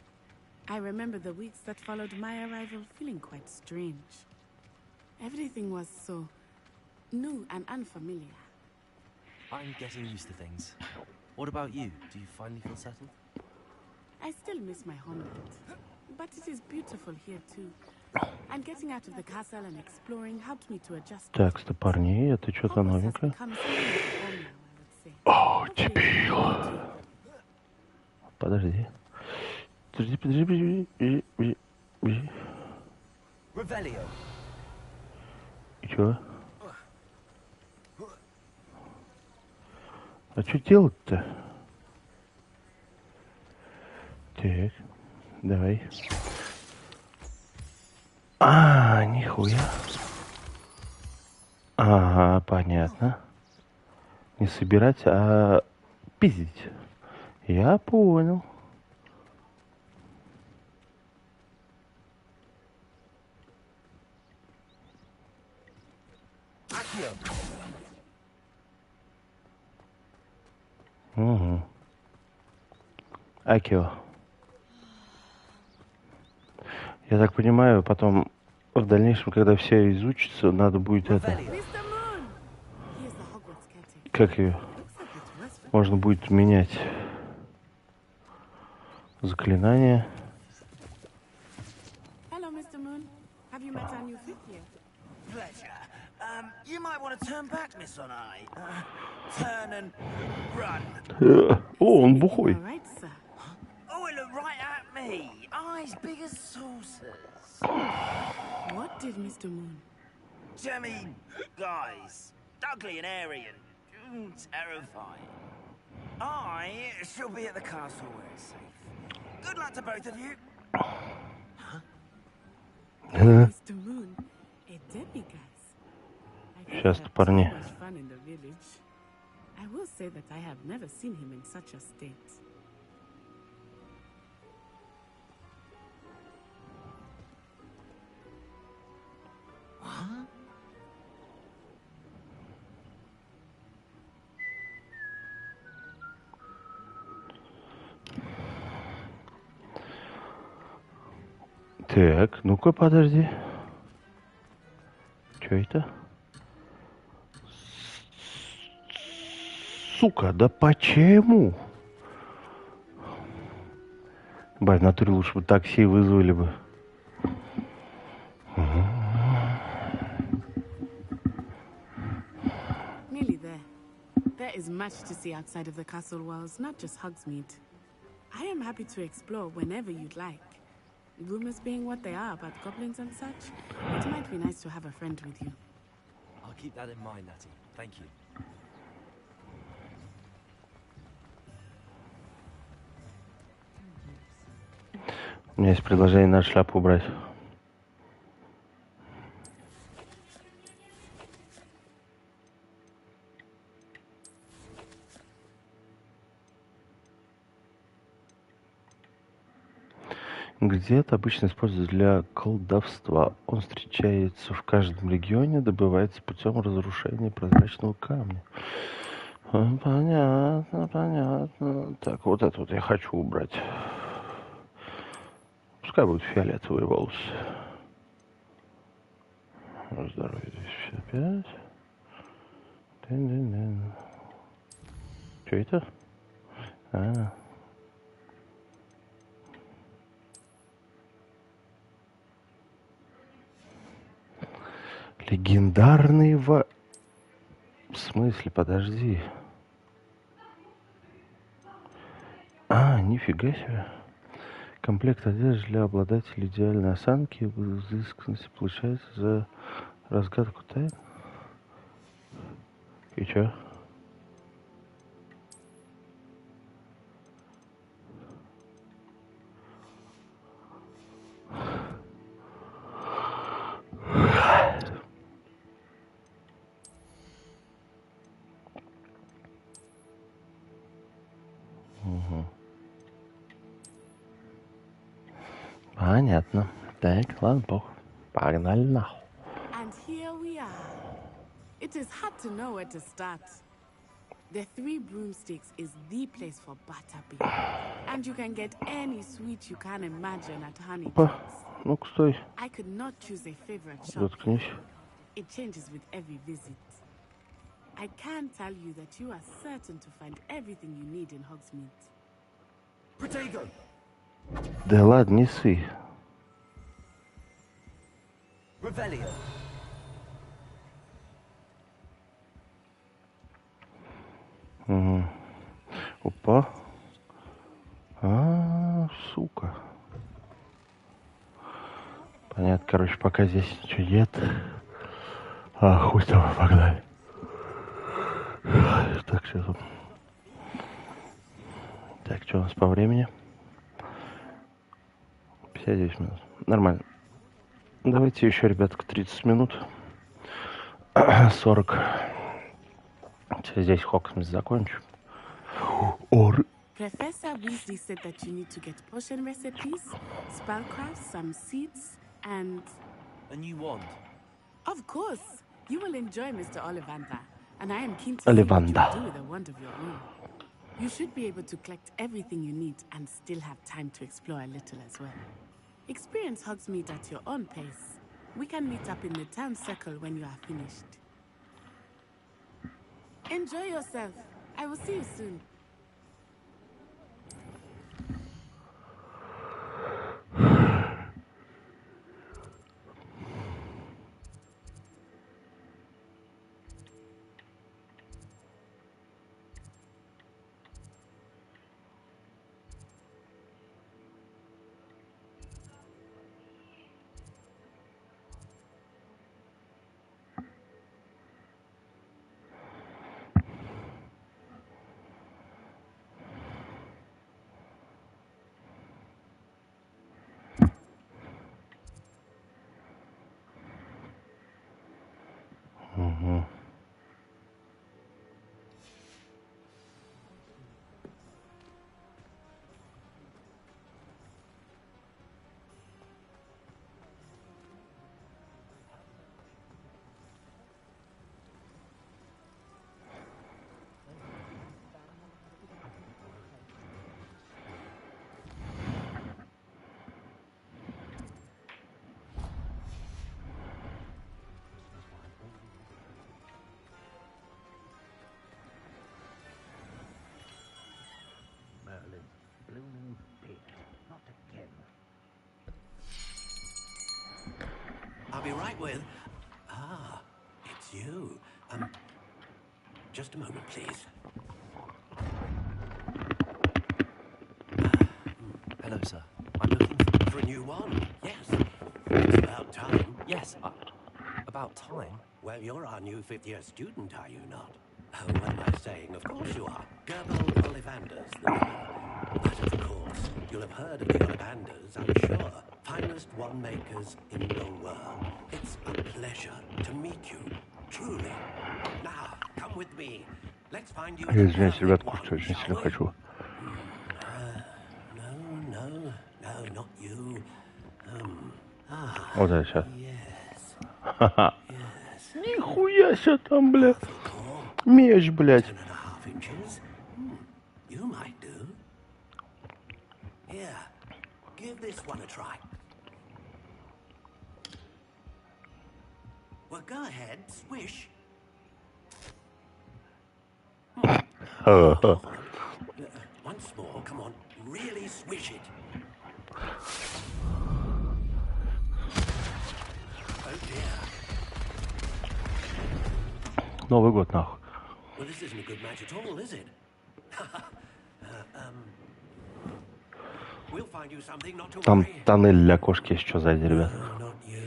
I remember the weeks that followed my arrival feeling quite strange. Everything was so new and unfamiliar. I'm getting used to things. What about you? Do you finally feel settled? I still miss my homeland, but it is beautiful here too. And getting out of the castle and exploring helped me to adjust. Так, парни, это что-то новенькое. О, дебил. Подожди. Подожди. И чё? А что делать-то? Так, давай. А, нихуя. Ага, понятно. Не собирать, а пиздить. Я понял. Угу. Акио. Я так понимаю, потом в дальнейшем, когда все изучится, надо будет это... Как ее? Можно будет менять заклинания. Hello, Mr. Moon. Have you met our new fifth year? Pleasure. You might want to turn back, Miss Onai. Turn and run. О, он бухой. Oh, it looked right at me. Eyes big as saucers. What did Mr. Moon? Jemmy, guys. Ugly and airy and terrifying. I shall be at the castle where it's safe. Good luck to both of you. Mr. Moon, a demiguise. Сейчас, парни. I will say that I have never seen him in such a state. What? Так, ну-ка, подожди. Что это? Сука, да почему? Бай, в натуре лучше бы такси вызвали бы. Nearly there. There is much to see outside of the castle walls, not just Hogsmeade. I am happy to explore whenever you'd like. Rumors being what they are about goblins and such, it might be nice to have a friend with you. I'll keep that in mind, Natty. Thank you. У меня есть предложение, надо шляпу убрать. Где-то обычно используется для колдовства. Он встречается в каждом регионе, добывается путем разрушения прозрачного камня. Понятно, понятно. Так, вот это вот я хочу убрать. Пускай будут фиолетовые волосы. Здоровье 265. Что это? Легендарный В смысле, подожди. Нифига себе. Комплект одежды для обладателей идеальной осанки в изысканности получается за разгадку тайн. И чё? Понятно. Так, ладно, бог. Погнали нахуй. And here we are. It is hard to know where to start. The Three Broomsticks is the place for butterbeer. And you can get any sweet you can imagine at Honey Tricks. Ну-ка, стой. I could not choose a favorite shop. Заткнись. It changes with every visit. I can tell you that you are certain to find everything you need in Hogsmeade. Protego! Да ладно, не ссы. Revelio. Угу. Опа. Сука. Понятно, короче, пока здесь ничего нет. Хуй там, погнали. Так, что тут? Так, что у нас по времени? 59 минут. Нормально. Давайте еще, ребятка, 30 минут. 40. Сейчас здесь Хогвартс закончу. Professor Weasley said that you need to get potion recipes, spellcrafts, some seeds, and... A new wand. Of course! You will enjoy Mr. Ollivander, and I am keen to see what you do with a wand of your own. You should be able to collect everything you need and still have time to explore a little as well. Experience Hogsmeade at your own pace. We can meet up in the town circle when you are finished. Enjoy yourself. I will see you soon. I'll be right with. Ah, it's you. Just a moment, please. Hello, sir. I'm looking For a new one? Yes. It's about time. Yes, about time. Well, you're our new fifth-year student, are you not? Oh, what am I saying? Of course you are. Gerbil Ollivanders, the winner. But of course, you'll have heard of the Ollivanders, I'm sure. Finest wand-makers in the world. It's a pleasure to meet you. Truly. Now, come with me. Let's find you Я the извиняюсь, ребят, perfect one, очень shall сильно we? хочу. No, not you. Вот это сейчас. Yes. Ха-ха. Нихуя себе там, бля. Меч, блядь. 10.5 inches. You might do. Here, give this one a try. Well, go ahead, swish. Once more, come on, really swish it. Oh dear. Новый год, нахуй. Well, this isn't a good match at all, is it? We'll find you something, not to Там worry. тоннель для кошки есть, что сзади, ребят. Not you.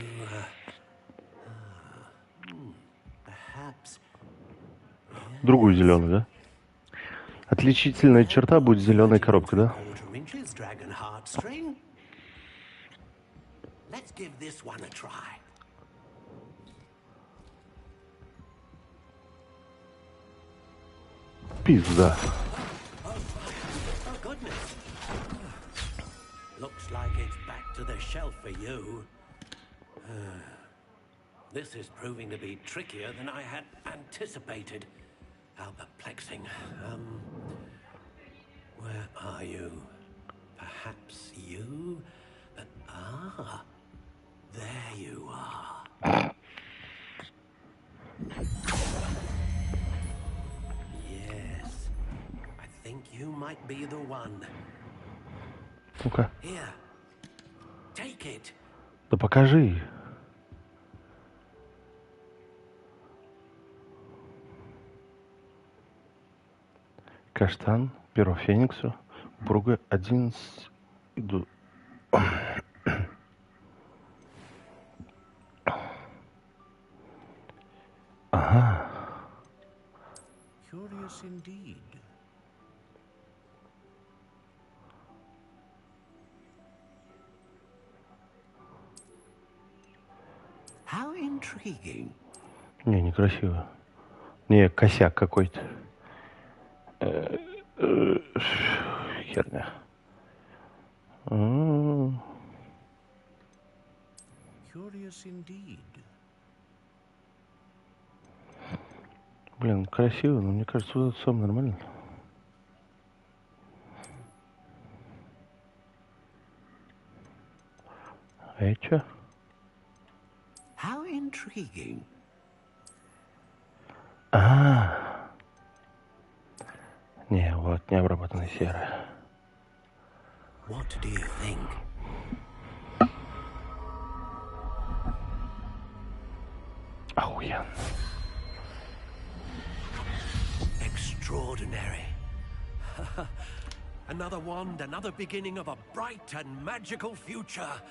Perhaps. Другую зеленую, да? Отличительная черта будет зеленая коробка, да? Inches, dragon heartstring. Let's give this one a try. Пизда. Oh, goodness. Looks like it's back to the shelf for you. This is proving to be trickier than I had anticipated. How perplexing. Where are you? Perhaps you? There you are. Yes. I think you might be the one. Ну-ка. Here. Take it. Да покажи. Каштан, перо Фениксу, упругая 11 иду. Ага. Curious indeed. How intriguing. Не, некрасиво. Не, косяк какой-то. Херня. Curious indeed. Блин, красиво, но мне кажется, вот это сам нормально. А это что? How intriguing. Не, вот необработанная серая. What do you think? Охуенно. Extraordinary. Another wand, another beginning of a bright and magical future.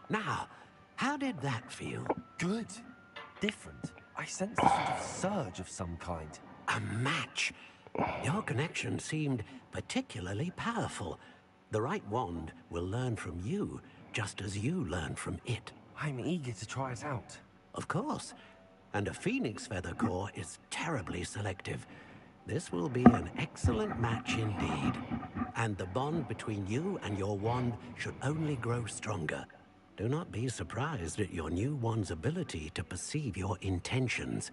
Now, how did that feel? Good. Different. I sensed a sort of surge of some kind. A match. Your connection seemed particularly powerful. The right wand will learn from you, just as you learn from it. I'm eager to try it out. Of course. And a phoenix feather core is terribly selective. This will be an excellent match indeed. And the bond between you and your wand should only grow stronger. Do not be surprised at your new wand's ability to perceive your intentions,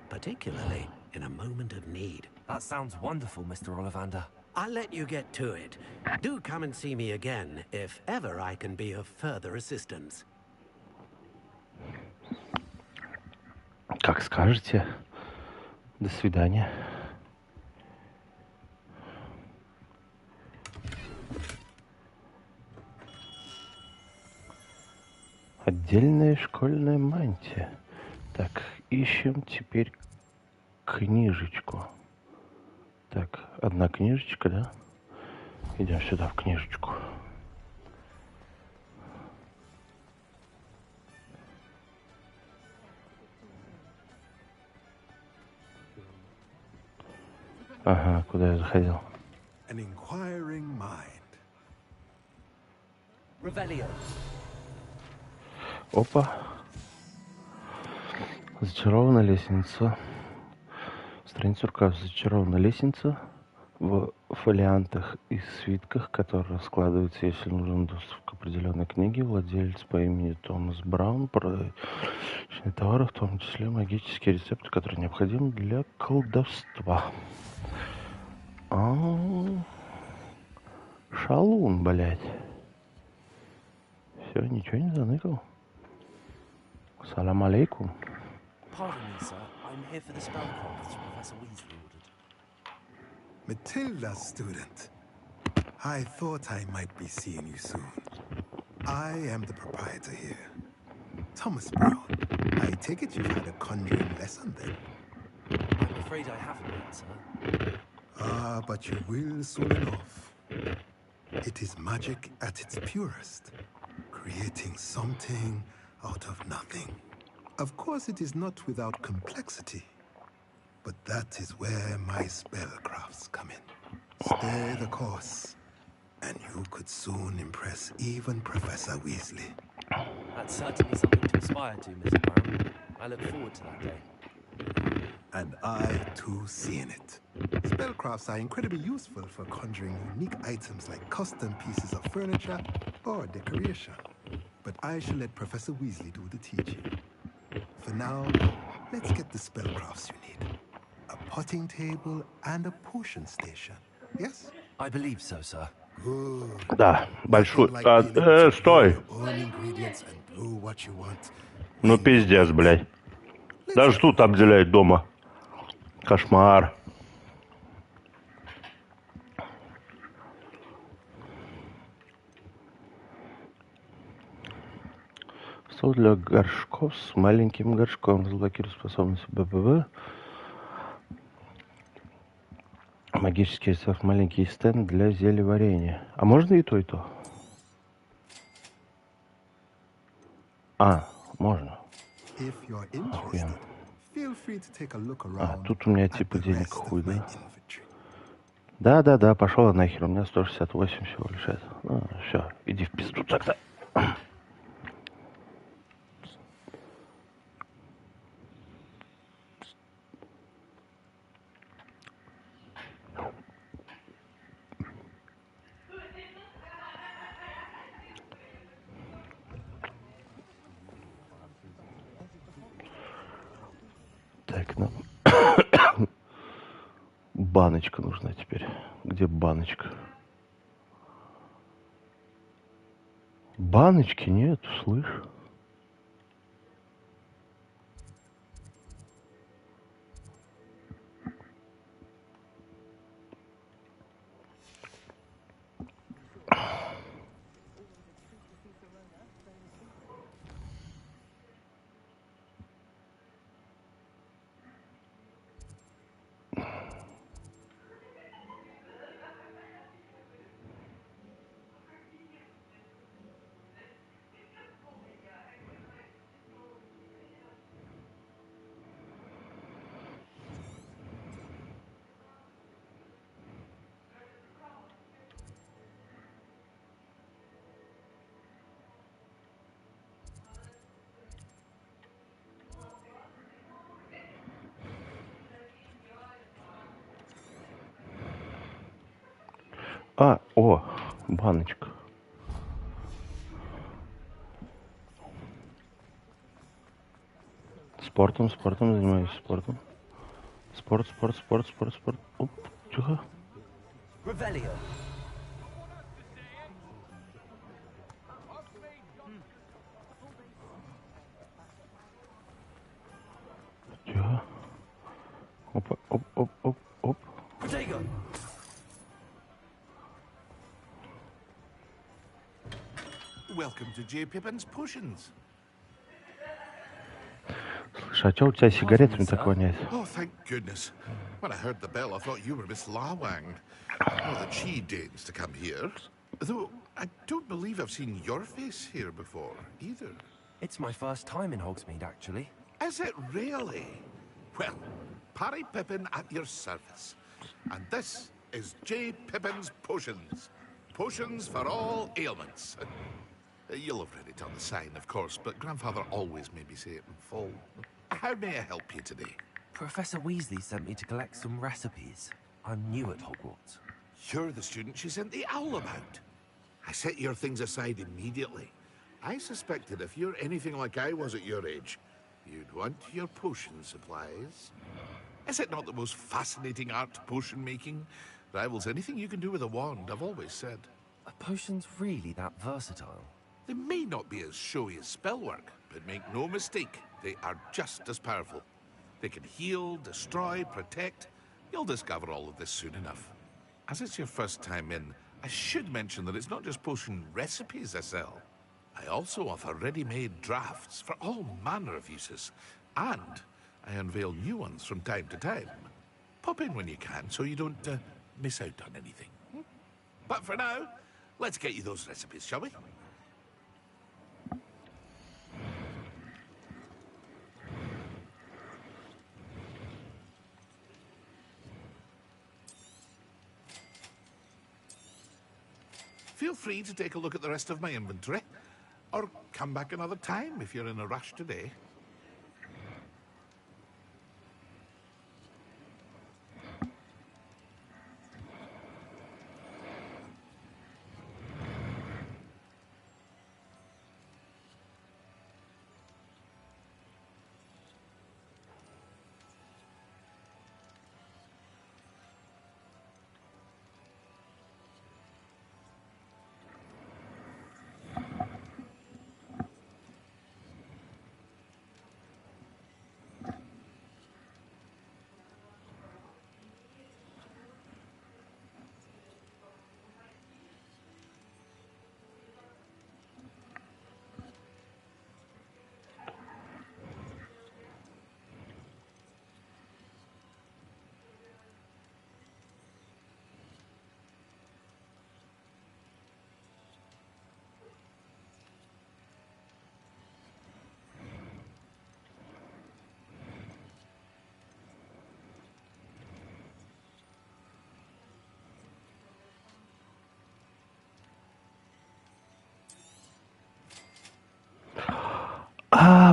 particularly in a moment of need. That sounds wonderful, Mr. Ollivander. I'll let you get to it. Do come and see me again if ever I can be of further assistance. Как скажете. До свидания. Отдельная школьная мантия. Так, ищем теперь книжечку. Так, одна книжечка, да? Идем сюда в книжечку. Ага, куда я заходил? An inquiring mind. Опа. Зачарована лестница. Страница рука. Зачарована лестница в фолиантах и свитках, которые раскладываются, если нужен доступ к определенной книге. Владелец по имени Томас Браун продает товары, в том числе магические рецепты, которые необходимы для колдовства. Шалун, блядь. Все, ничего не заныкал. Салам алейкум. Pardon me, sir. I'm here for the spellcrafts Professor Weasley ordered. Matilda's student. I thought I might be seeing you soon. I am the proprietor here. Thomas Brown. I take it you've had a conjuring lesson then? I'm afraid I haven't yet, sir. Ah, but you will soon enough. It is magic at its purest. Creating something out of nothing. Of course, it is not without complexity. But that is where my spellcrafts come in. Stay the course, and you could soon impress even Professor Weasley. That's certainly something to aspire to, Mr. Brown. I look forward to that day. And I, too, see in it. Spellcrafts are incredibly useful for conjuring unique items like custom pieces of furniture or decoration. But I shall let Professor Weasley do the teaching. For now, let's get the spellcrafts you need. A potting table and a potion station. Yes? I believe so, sir. Good. Да, большой. Стой! Ну пиздец, блядь. Даже тут обделяют дома. Кошмар. Стол для горшков с маленьким горшком. Разблокируй способность ББВ. Магический рецепт. Маленький стенд для зельеварения. А можно и то, и то? Можно. Охуенно. Тут у меня типа денег хуй, да? Да, пошел нахер. У меня 168 всего лишь. Все, иди в пизду тогда. Так, нам баночка нужна теперь. Где баночка? Баночки нет, слышь? Баночка. Спортом занимаюсь, спортом. Спорт. Оп, тихо. Тихо. Опа, оп. Welcome to J. Pippin's Potions. Слушай, а чё у тебя сигаретами так воняет? Oh, thank goodness. When I heard the bell, I thought you were Miss Lawang. Well, that she deigns to come here. Though, I don't believe I've seen your face here before, either. It's my first time in Hogsmeade, actually. Is it really? Well, Parry Pippin at your service. And this is J. Pippin's Potions. Potions for all ailments. You'll have read it on the sign, of course, but Grandfather always made me say it in full. How may I help you today? Professor Weasley sent me to collect some recipes. I'm new at Hogwarts. You're the student she sent the owl about. I set your things aside immediately. I suspected if you're anything like I was at your age, you'd want your potion supplies. Is it not the most fascinating art, potion making? Rivals anything you can do with a wand, I've always said. Are potions really that versatile? They may not be as showy as spellwork, but make no mistake, they are just as powerful. They can heal, destroy, protect. You'll discover all of this soon enough. As it's your first time in, I should mention that it's not just potion recipes I sell. I also offer ready-made drafts for all manner of uses, and I unveil new ones from time to time. Pop in when you can so you don't miss out on anything. But for now, let's get you those recipes, shall we? Feel free to take a look at the rest of my inventory, or come back another time if you're in a rush today.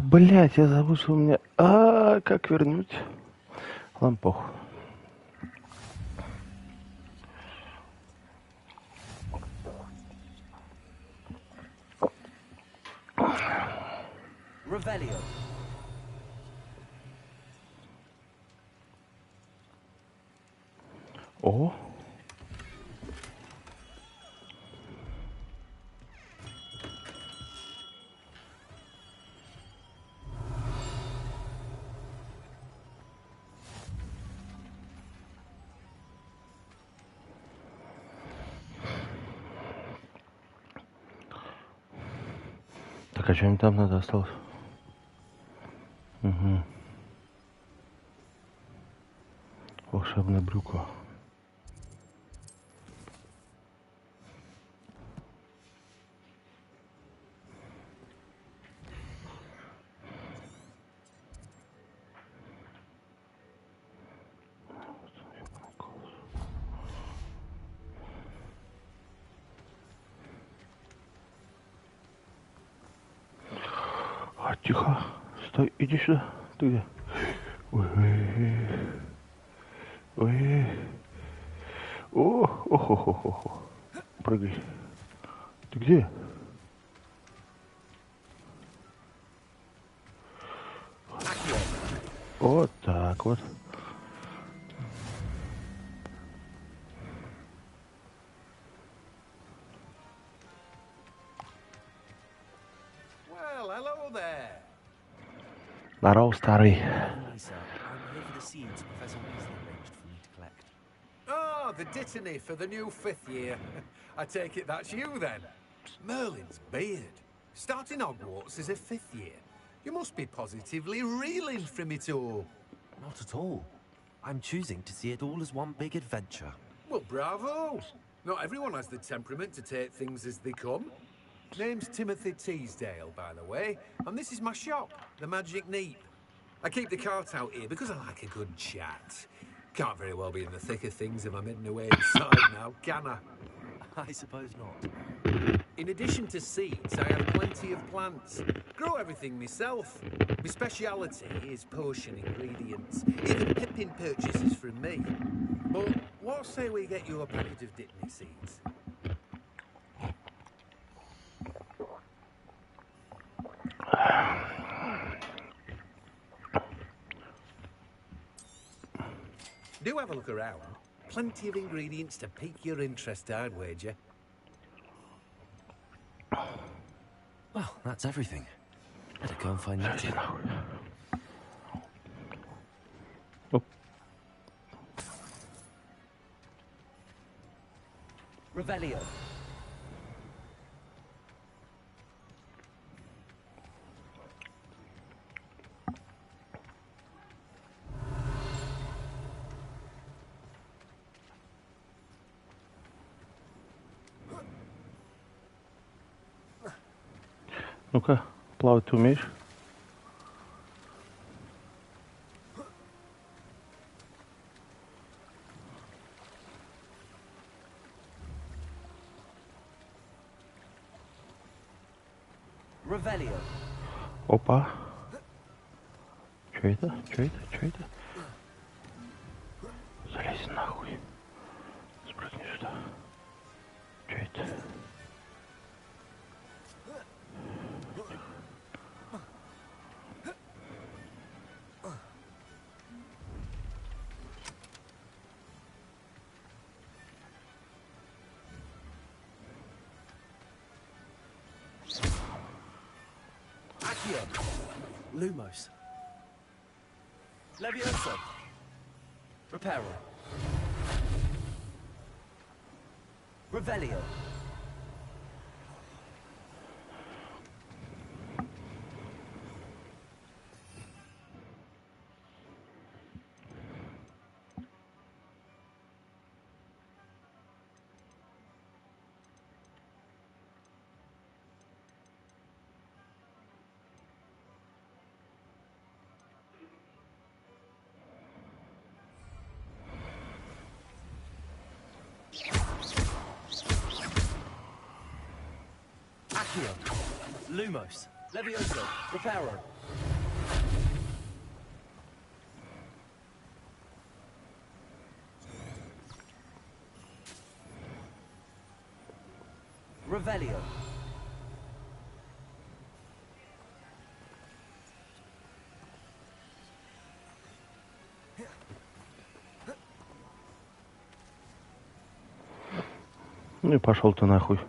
Блять, я забыл, что у меня... как вернуть? Ладно, похуй. Revelio. О. Так, а что им там надо осталось? Угу. Волшебное брюкво. Тихо. Стой, иди сюда. Ты где? Ой. Ой. О. Прыгай. Ты где? Вот так вот. Well, hello there. Здорово, старый. Sir, I'm here for the seeds Professor Weasley arranged for me to collect. Oh, the dittany for the new 5th year. I take it that's you then. Merlin's beard. Starting Hogwarts is a 5th year. You must be positively reeling from it all. Not at all. I'm choosing to see it all as one big adventure. Well, bravo! Not everyone has the temperament to take things as they come. Name's Timothy Teasdale, by the way, and this is my shop, the Magic Neep. I keep the cart out here because I like a good chat. Can't very well be in the thick of things if I'm hidden away inside now, can I? I suppose not. In addition to seeds, I have plenty of plants. Grow everything myself. My speciality is potion ingredients. Even pippin purchases from me. But what say we get you a packet of Dipney seeds? Do have a look around. Plenty of ingredients to pique your interest, I'd wager. Well, that's everything. Better go and find that. Oh. Revelio. Ну-ка, плавать ты умеешь? Revelio. Опа. Чё это? Чё это? Чё это? Залезь нахуй. Спрыгни сюда. Чё это? Lumos. Levioso. Reparo. Revelio. Lumos. Levioso. Reparo. Revelio. Ну и пошел ты нахуй.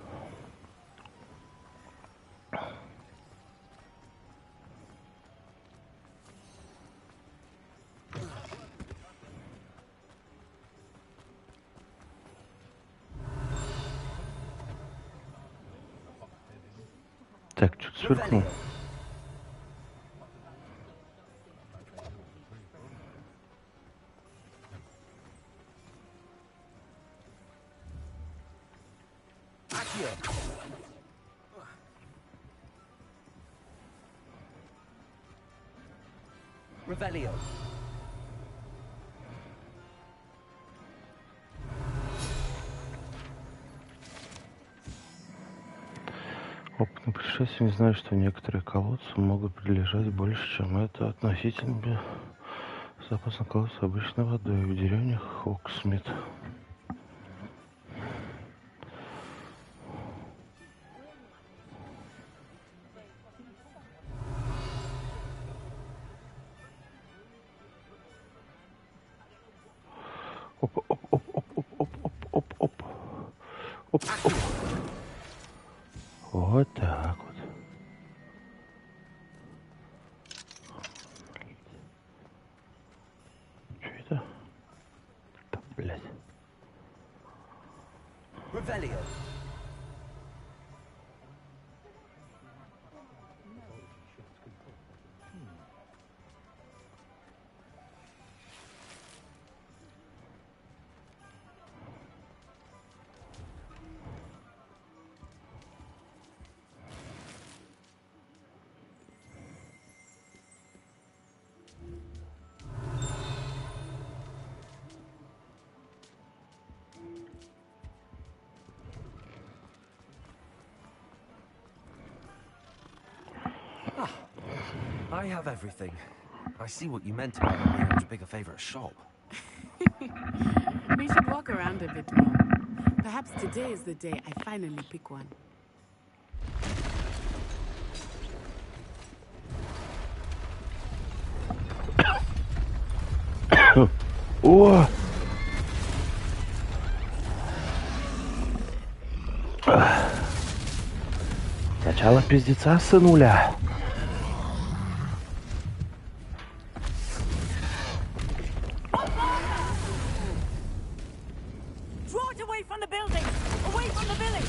Так, что-то сверкнул. Revelio. Опытный путешественник знает, что некоторые колодцы могут прилежать больше, чем это относительно безопасно колодцы обычной водой в деревнях Хоксмит. Оп. Вот так вот. Что это? Да, блядь. Revelio. I have everything. I see what you meant about not being able to pick a favorite shop. We should walk around a bit more. Perhaps today is the day I finally pick one. О! Начало пиздеца, сынуля. Draw it away from the building! Away from the village!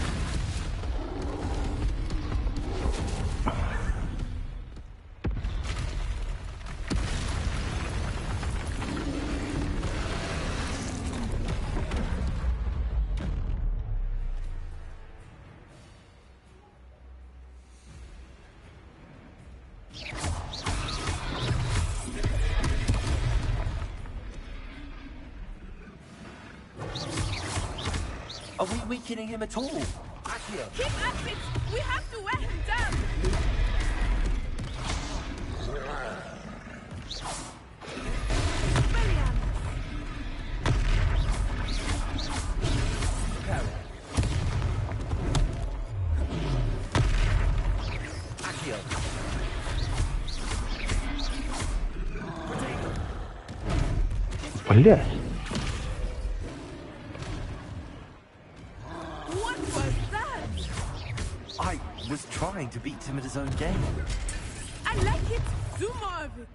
Are we weakening him at all? Accio! Keep at it! We have to wear him down! Accio! Блядь. What was that? I was trying to beat him at his own game. I like it. Do more of it.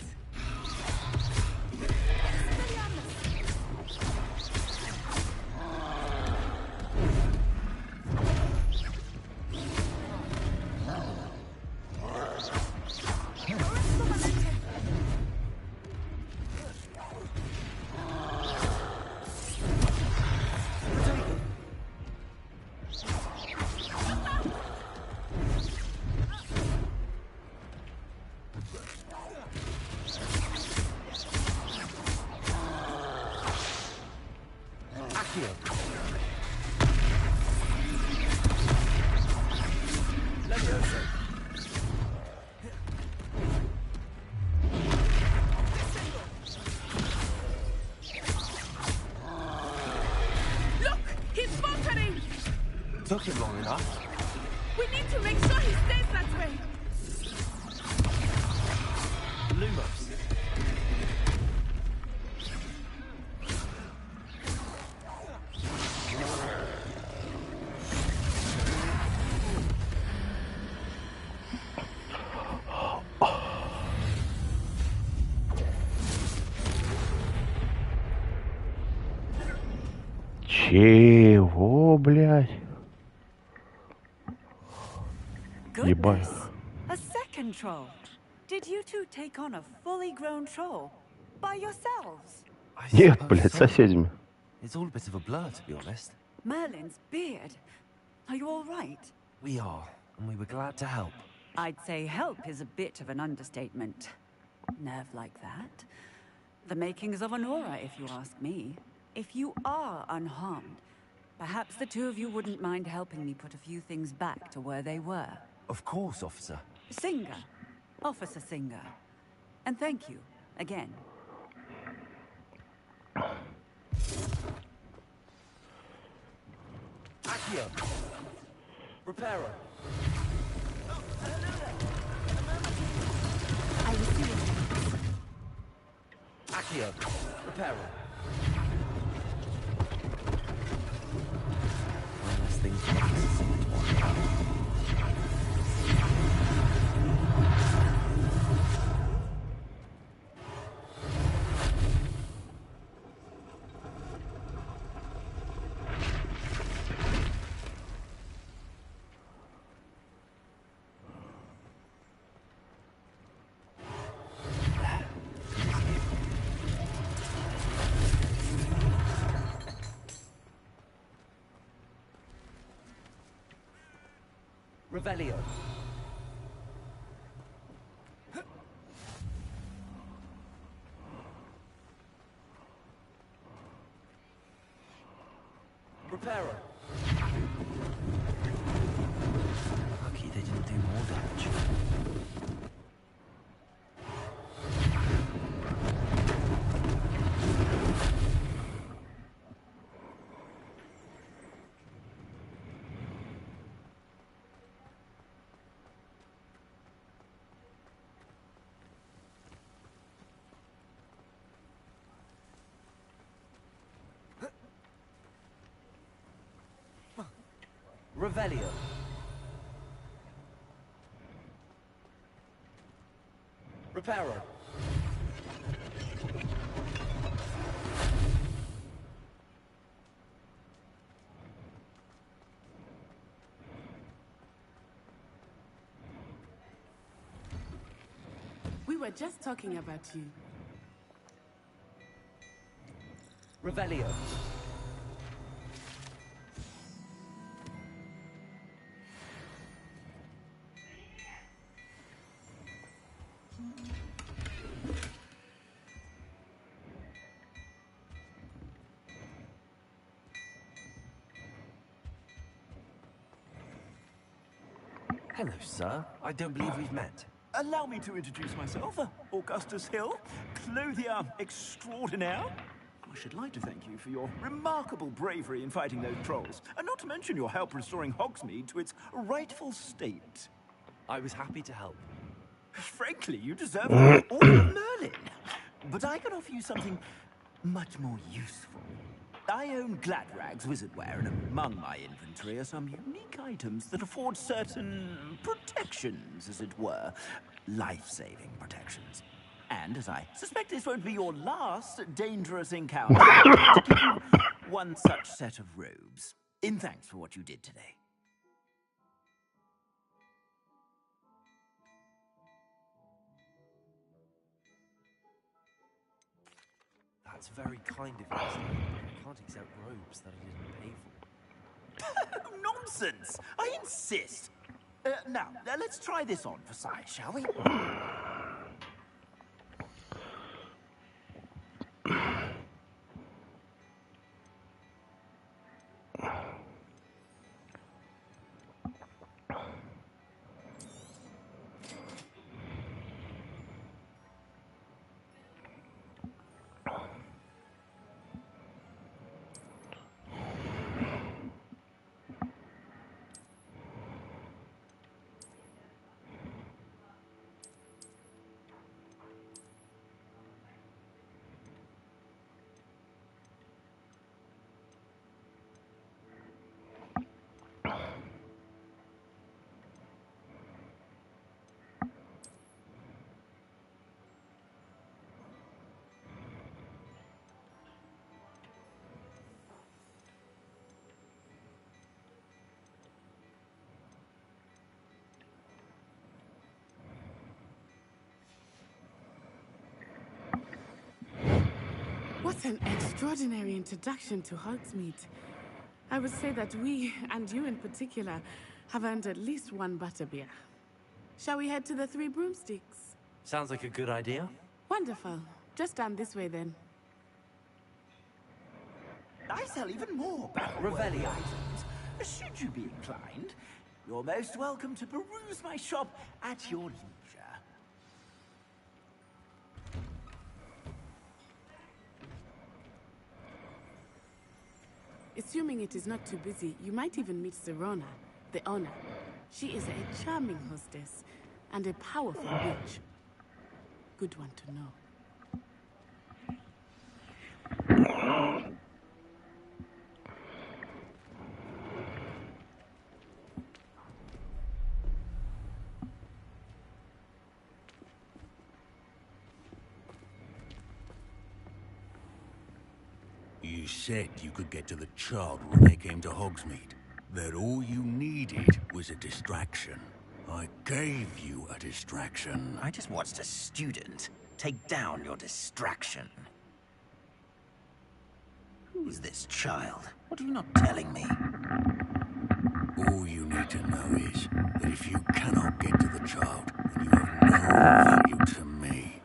Look! He's faltering! Took him long enough. We need to make sure he stays that way. Lumos. Чего, блядь? Ебать. Goodness! A second troll! Did you two take on a fully grown troll? By yourselves? Нет, блядь, с соседями. It's all a bit of a blur, to be honest. Merlin's beard. Are you all right? We are, and we were glad to help. I'd say help is a bit of an understatement. Nerve like that. The makings of an aura, if you ask me. If you are unharmed, perhaps the two of you wouldn't mind helping me put a few things back to where they were. Of course, officer. Singer. Officer Singer. And thank you, again. Accio! Reparo! I will see you. Accio! Reparo! One less thing to Revelio. Reparo. Lucky they didn't do more damage. Revelio. Reparo. We were just talking about you. Revelio. Hello, sir. I don't believe we've met. Allow me to introduce myself, Augustus Hill, clothier extraordinaire. I should like to thank you for your remarkable bravery in fighting those trolls, and not to mention your help restoring Hogsmeade to its rightful state. I was happy to help. Frankly, you deserve the Order of Merlin. But I can offer you something much more useful. I own Gladrag's wizardware, and among my inventory are some unique items that afford certain protections, as it were. Life-saving protections. And as I suspect this won't be your last dangerous encounter, I'll give you one such set of robes, in thanks for what you did today. That's very kind of you, sir. I can't accept robes that I didn't pay for. Nonsense! I insist! Now, let's try this on for size, shall we? What an extraordinary introduction to Hogsmeade. I would say that we, and you in particular, have earned at least one butterbeer. Shall we head to the Three Broomsticks? Sounds like a good idea. Wonderful. Just down this way then. I sell even more Revelio items. Should you be inclined, you're most welcome to peruse my shop at your leisure. Assuming it is not too busy, you might even meet Serona, the owner. She is a charming hostess and a powerful witch. Good one to know. You said you could get to the child when they came to Hogsmeade. That all you needed was a distraction. I gave you a distraction. I just watched a student take down your distraction. Who's this child? What are you not telling me? All you need to know is that if you cannot get to the child, then you have no value to me.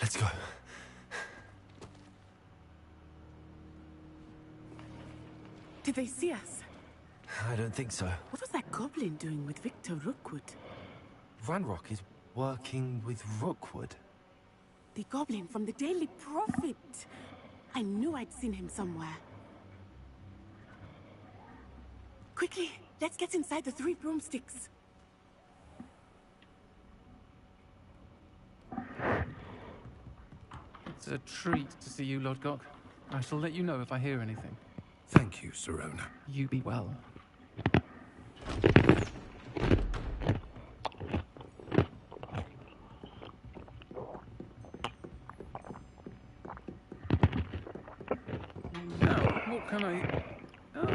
Let's go. Did they see us? I don't think so. What was that goblin doing with Victor Rookwood? Ranrock is working with Rookwood. The goblin from the Daily Prophet. I knew I'd seen him somewhere. Quickly, let's get inside the Three Broomsticks. It's a treat to see you, Lodgok. I shall let you know if I hear anything. Thank you, Sirona. You be well. Now, what can I... Oh,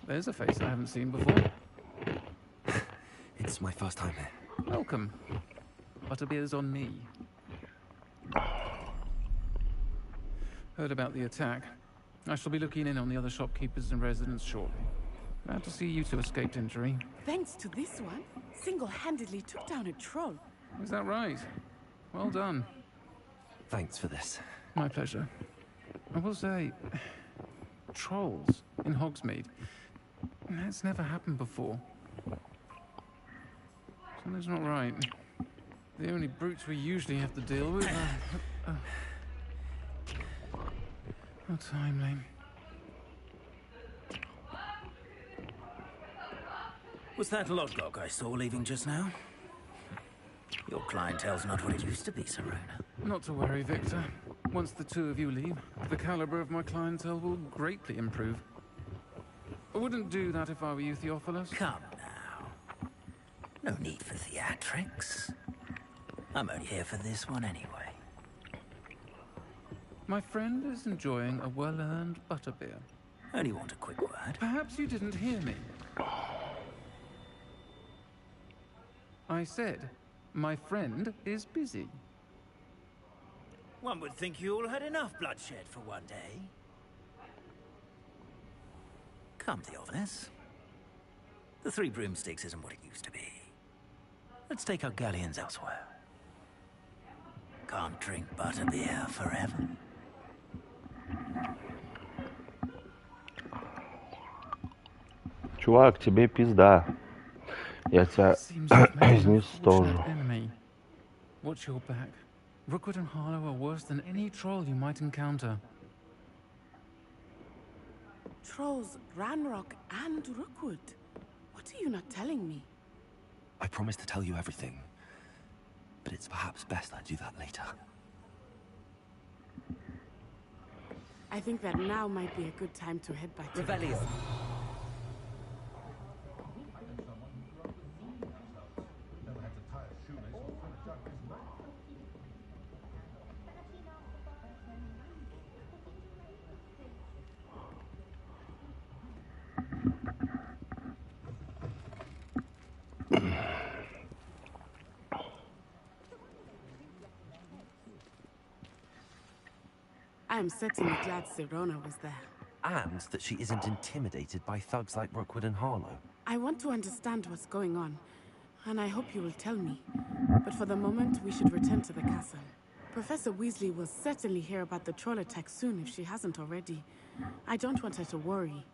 there's a face I haven't seen before. It's my first time here. Welcome. Butterbeer's on me. Heard about the attack. I shall be looking in on the other shopkeepers and residents shortly. Glad to see you two escaped injury. Thanks to this one, single-handedly took down a troll. Is that right? Well done. Thanks for this. My pleasure. I will say, trolls in Hogsmeade. That's never happened before. Something's not right. The only brutes we usually have to deal with are... How timely. Was that Lodgok I saw leaving just now? Your clientele's not what it used to be, Sirona. Not to worry, Victor. Once the two of you leave, the caliber of my clientele will greatly improve. I wouldn't do that if I were you, Theophilus. Come now. No need for theatrics. I'm only here for this one anyway. My friend is enjoying a well-earned butterbeer. Only want a quick word. Perhaps you didn't hear me. I said, my friend is busy. One would think you all had enough bloodshed for one day. Come, Theophilus. The Three Broomsticks isn't what it used to be. Let's take our galleons elsewhere. Can't drink butterbeer forever. Чувак, тебе пизда. Я тебя изничтожу. Watch your back. Rookwood and Harlow are worse than any troll you might encounter. Trolls, Ranrock, and Rookwood. What are you not telling me? I promise to tell you everything, but it's perhaps best I do that later. I think that now might be a good time to head back to Revelio. I'm certainly glad Sirona was there. And that she isn't intimidated by thugs like Rookwood and Harlow. I want to understand what's going on, and I hope you will tell me. But for the moment, we should return to the castle. Professor Weasley will certainly hear about the troll attack soon if she hasn't already. I don't want her to worry.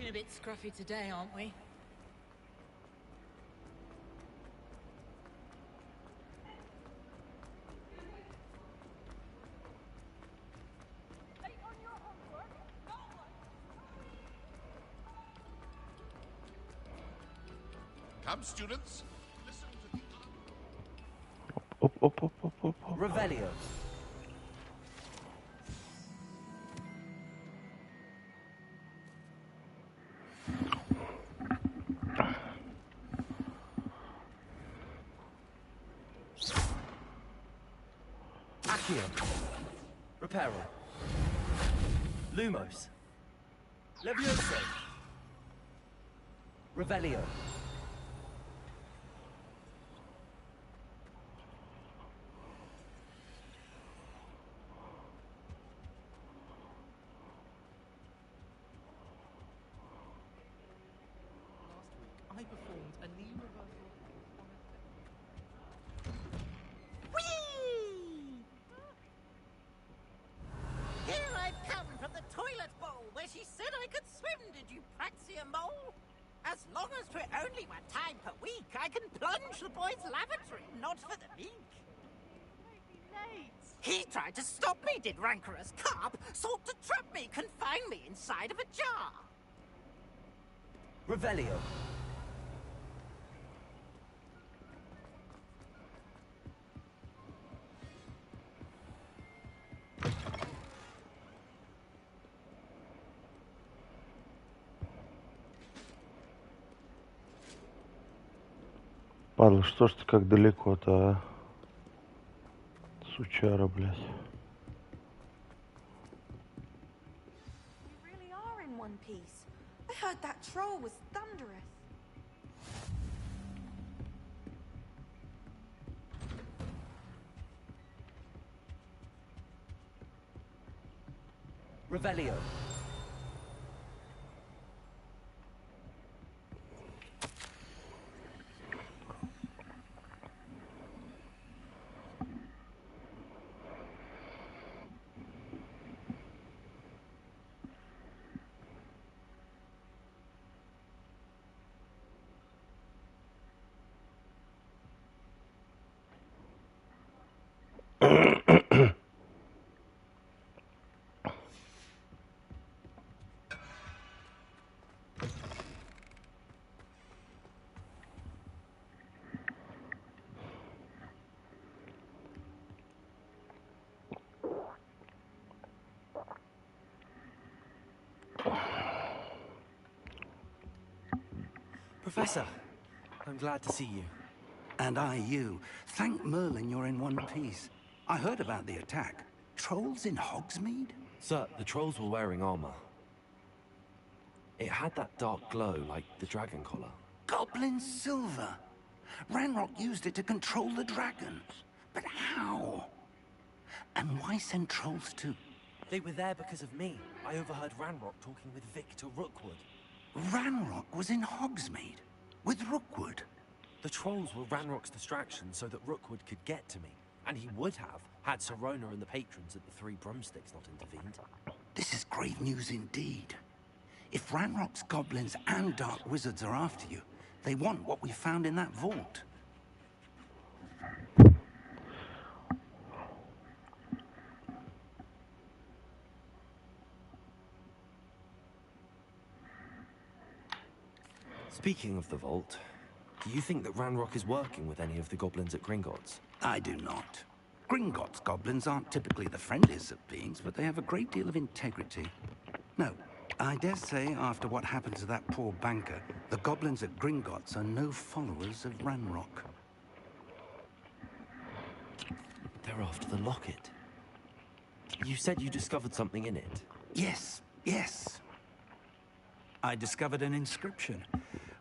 a bit scruffy today, aren't we? Come, students. Listen to the... Up. Revelio. Accio. Reparo. Lumos. Levioso. Revelio. I performed a knee reversal. Whee! Here I've come from the toilet bowl where she said I could swim, did you praxia mole? As long as 'twere only 1 time per week, I can plunge the boy's lavatory, not for the meek. He tried to stop me, did rancorous carp, sought to trap me, confine me inside of a jar. Revelio. Падла, что ж ты как далеко-то, а? Сучара, блядь. We really are in one piece. I heard that troll was thunderous. Revelio. Professor, I'm glad to see you. And I you. Thank Merlin you're in one piece. I heard about the attack. Trolls in Hogsmeade? Sir, the trolls were wearing armor. It had that dark glow like the dragon collar. Goblin silver. Ranrock used it to control the dragons. But how? And why send trolls too? They were there because of me. I overheard Ranrock talking with Victor Rookwood. Ranrock was in Hogsmeade? With Rookwood? The trolls were Ranrock's distraction so that Rookwood could get to me. And he would have, had Sirona and the patrons at the Three Broomsticks not intervened. This is grave news indeed. If Ranrock's goblins and dark wizards are after you, they want what we found in that vault. Speaking of the vault, do you think that Ranrock is working with any of the goblins at Gringotts? I do not. Gringotts goblins aren't typically the friendliest of beings, but they have a great deal of integrity. No, I dare say after what happened to that poor banker, the goblins at Gringotts are no followers of Ranrock. They're after the locket. You said you discovered something in it. Yes, yes. I discovered an inscription.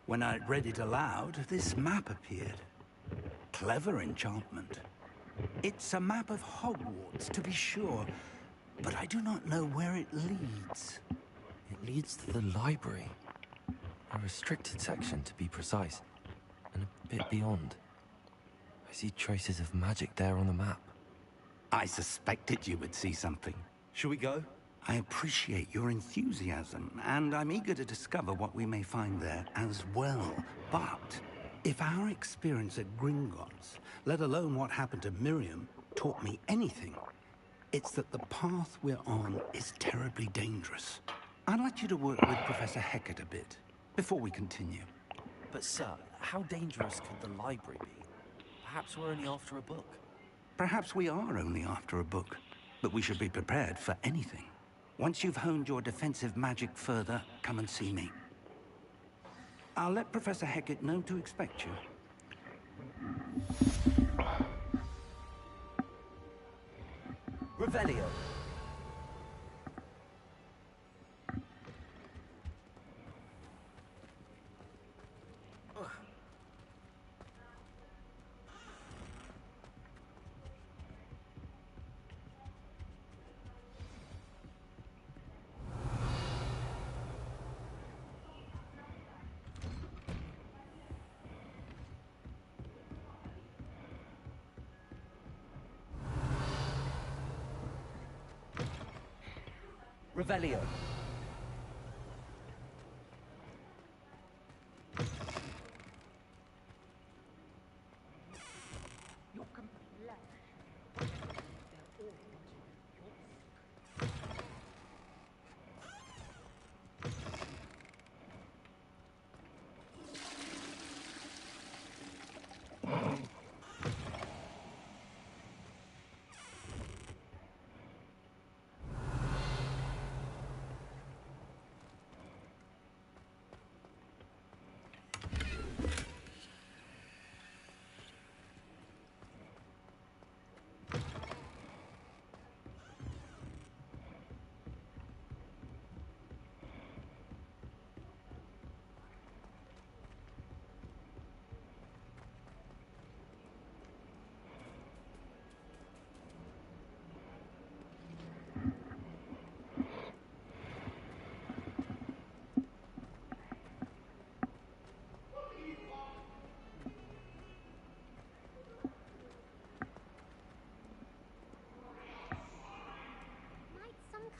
When I read it aloud, this map appeared. Clever enchantment. It's a map of Hogwarts, to be sure, but I do not know where it leads. It leads to the library. A restricted section, to be precise, and a bit beyond. I see traces of magic there on the map. I suspected you would see something. Shall we go? I appreciate your enthusiasm, and I'm eager to discover what we may find there as well. But if our experience at Gringotts, let alone what happened to Miriam, taught me anything, it's that the path we're on is terribly dangerous. I'd like you to work with Professor Hecat a bit, before we continue. But sir, how dangerous could the library be? Perhaps we're only after a book. Perhaps we are only after a book, but we should be prepared for anything. Once you've honed your defensive magic further, come and see me. I'll let Professor Hecat know to expect you. Revelio. Revelio.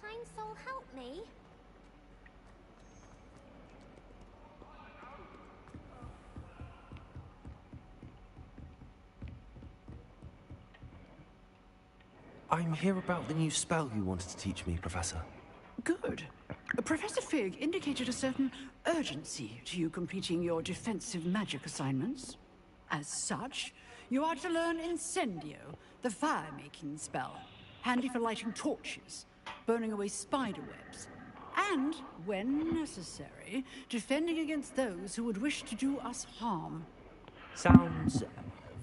Kind soul help me? I'm here about the new spell you wanted to teach me, Professor. Good. Professor Fig indicated a certain urgency to you completing your defensive magic assignments. As such, you are to learn Incendio, the fire-making spell, handy for lighting torches, burning away spider webs, and, when necessary, defending against those who would wish to do us harm. Sounds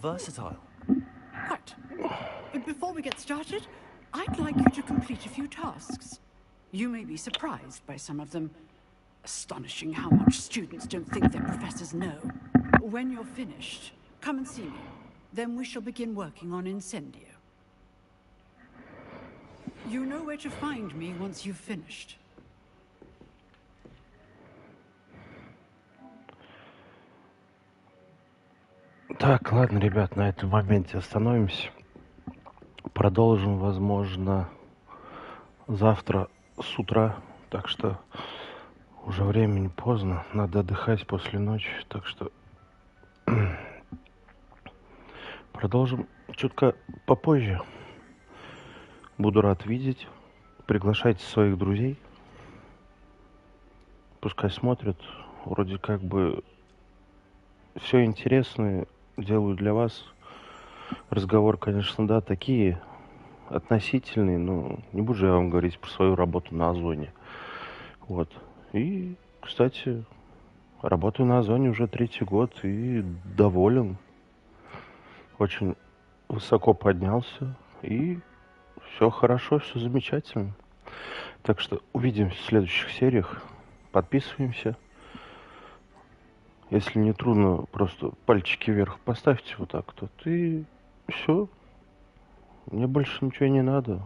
versatile. Quite. But before we get started, I'd like you to complete a few tasks. You may be surprised by some of them. Astonishing how much students don't think their professors know. When you're finished, come and see me. Then we shall begin working on Incendio. You know where to find me once you've finished. Так, ладно, ребят, на этом моменте остановимся. Продолжим, возможно, завтра с утра. Так что уже времени поздно. Надо отдыхать после ночи. Так что продолжим чутка попозже. Буду рад видеть. Приглашайте своих друзей. Пускай смотрят. Вроде как бы все интересное делаю для вас. Разговор, конечно, да, такие относительные, но не буду же я вам говорить про свою работу на Озоне. Вот. И, кстати, работаю на Озоне уже 3-й год и доволен. Очень высоко поднялся и все хорошо, все замечательно. Так что увидимся в следующих сериях. Подписываемся. Если не трудно, просто пальчики вверх поставьте вот так вот. И все. Мне больше ничего не надо.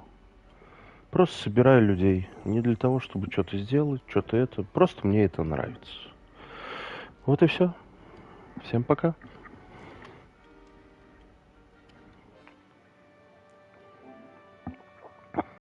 Просто собираю людей. Не для того, чтобы что-то сделать, что-то это. Просто мне это нравится. Вот и все. Всем пока.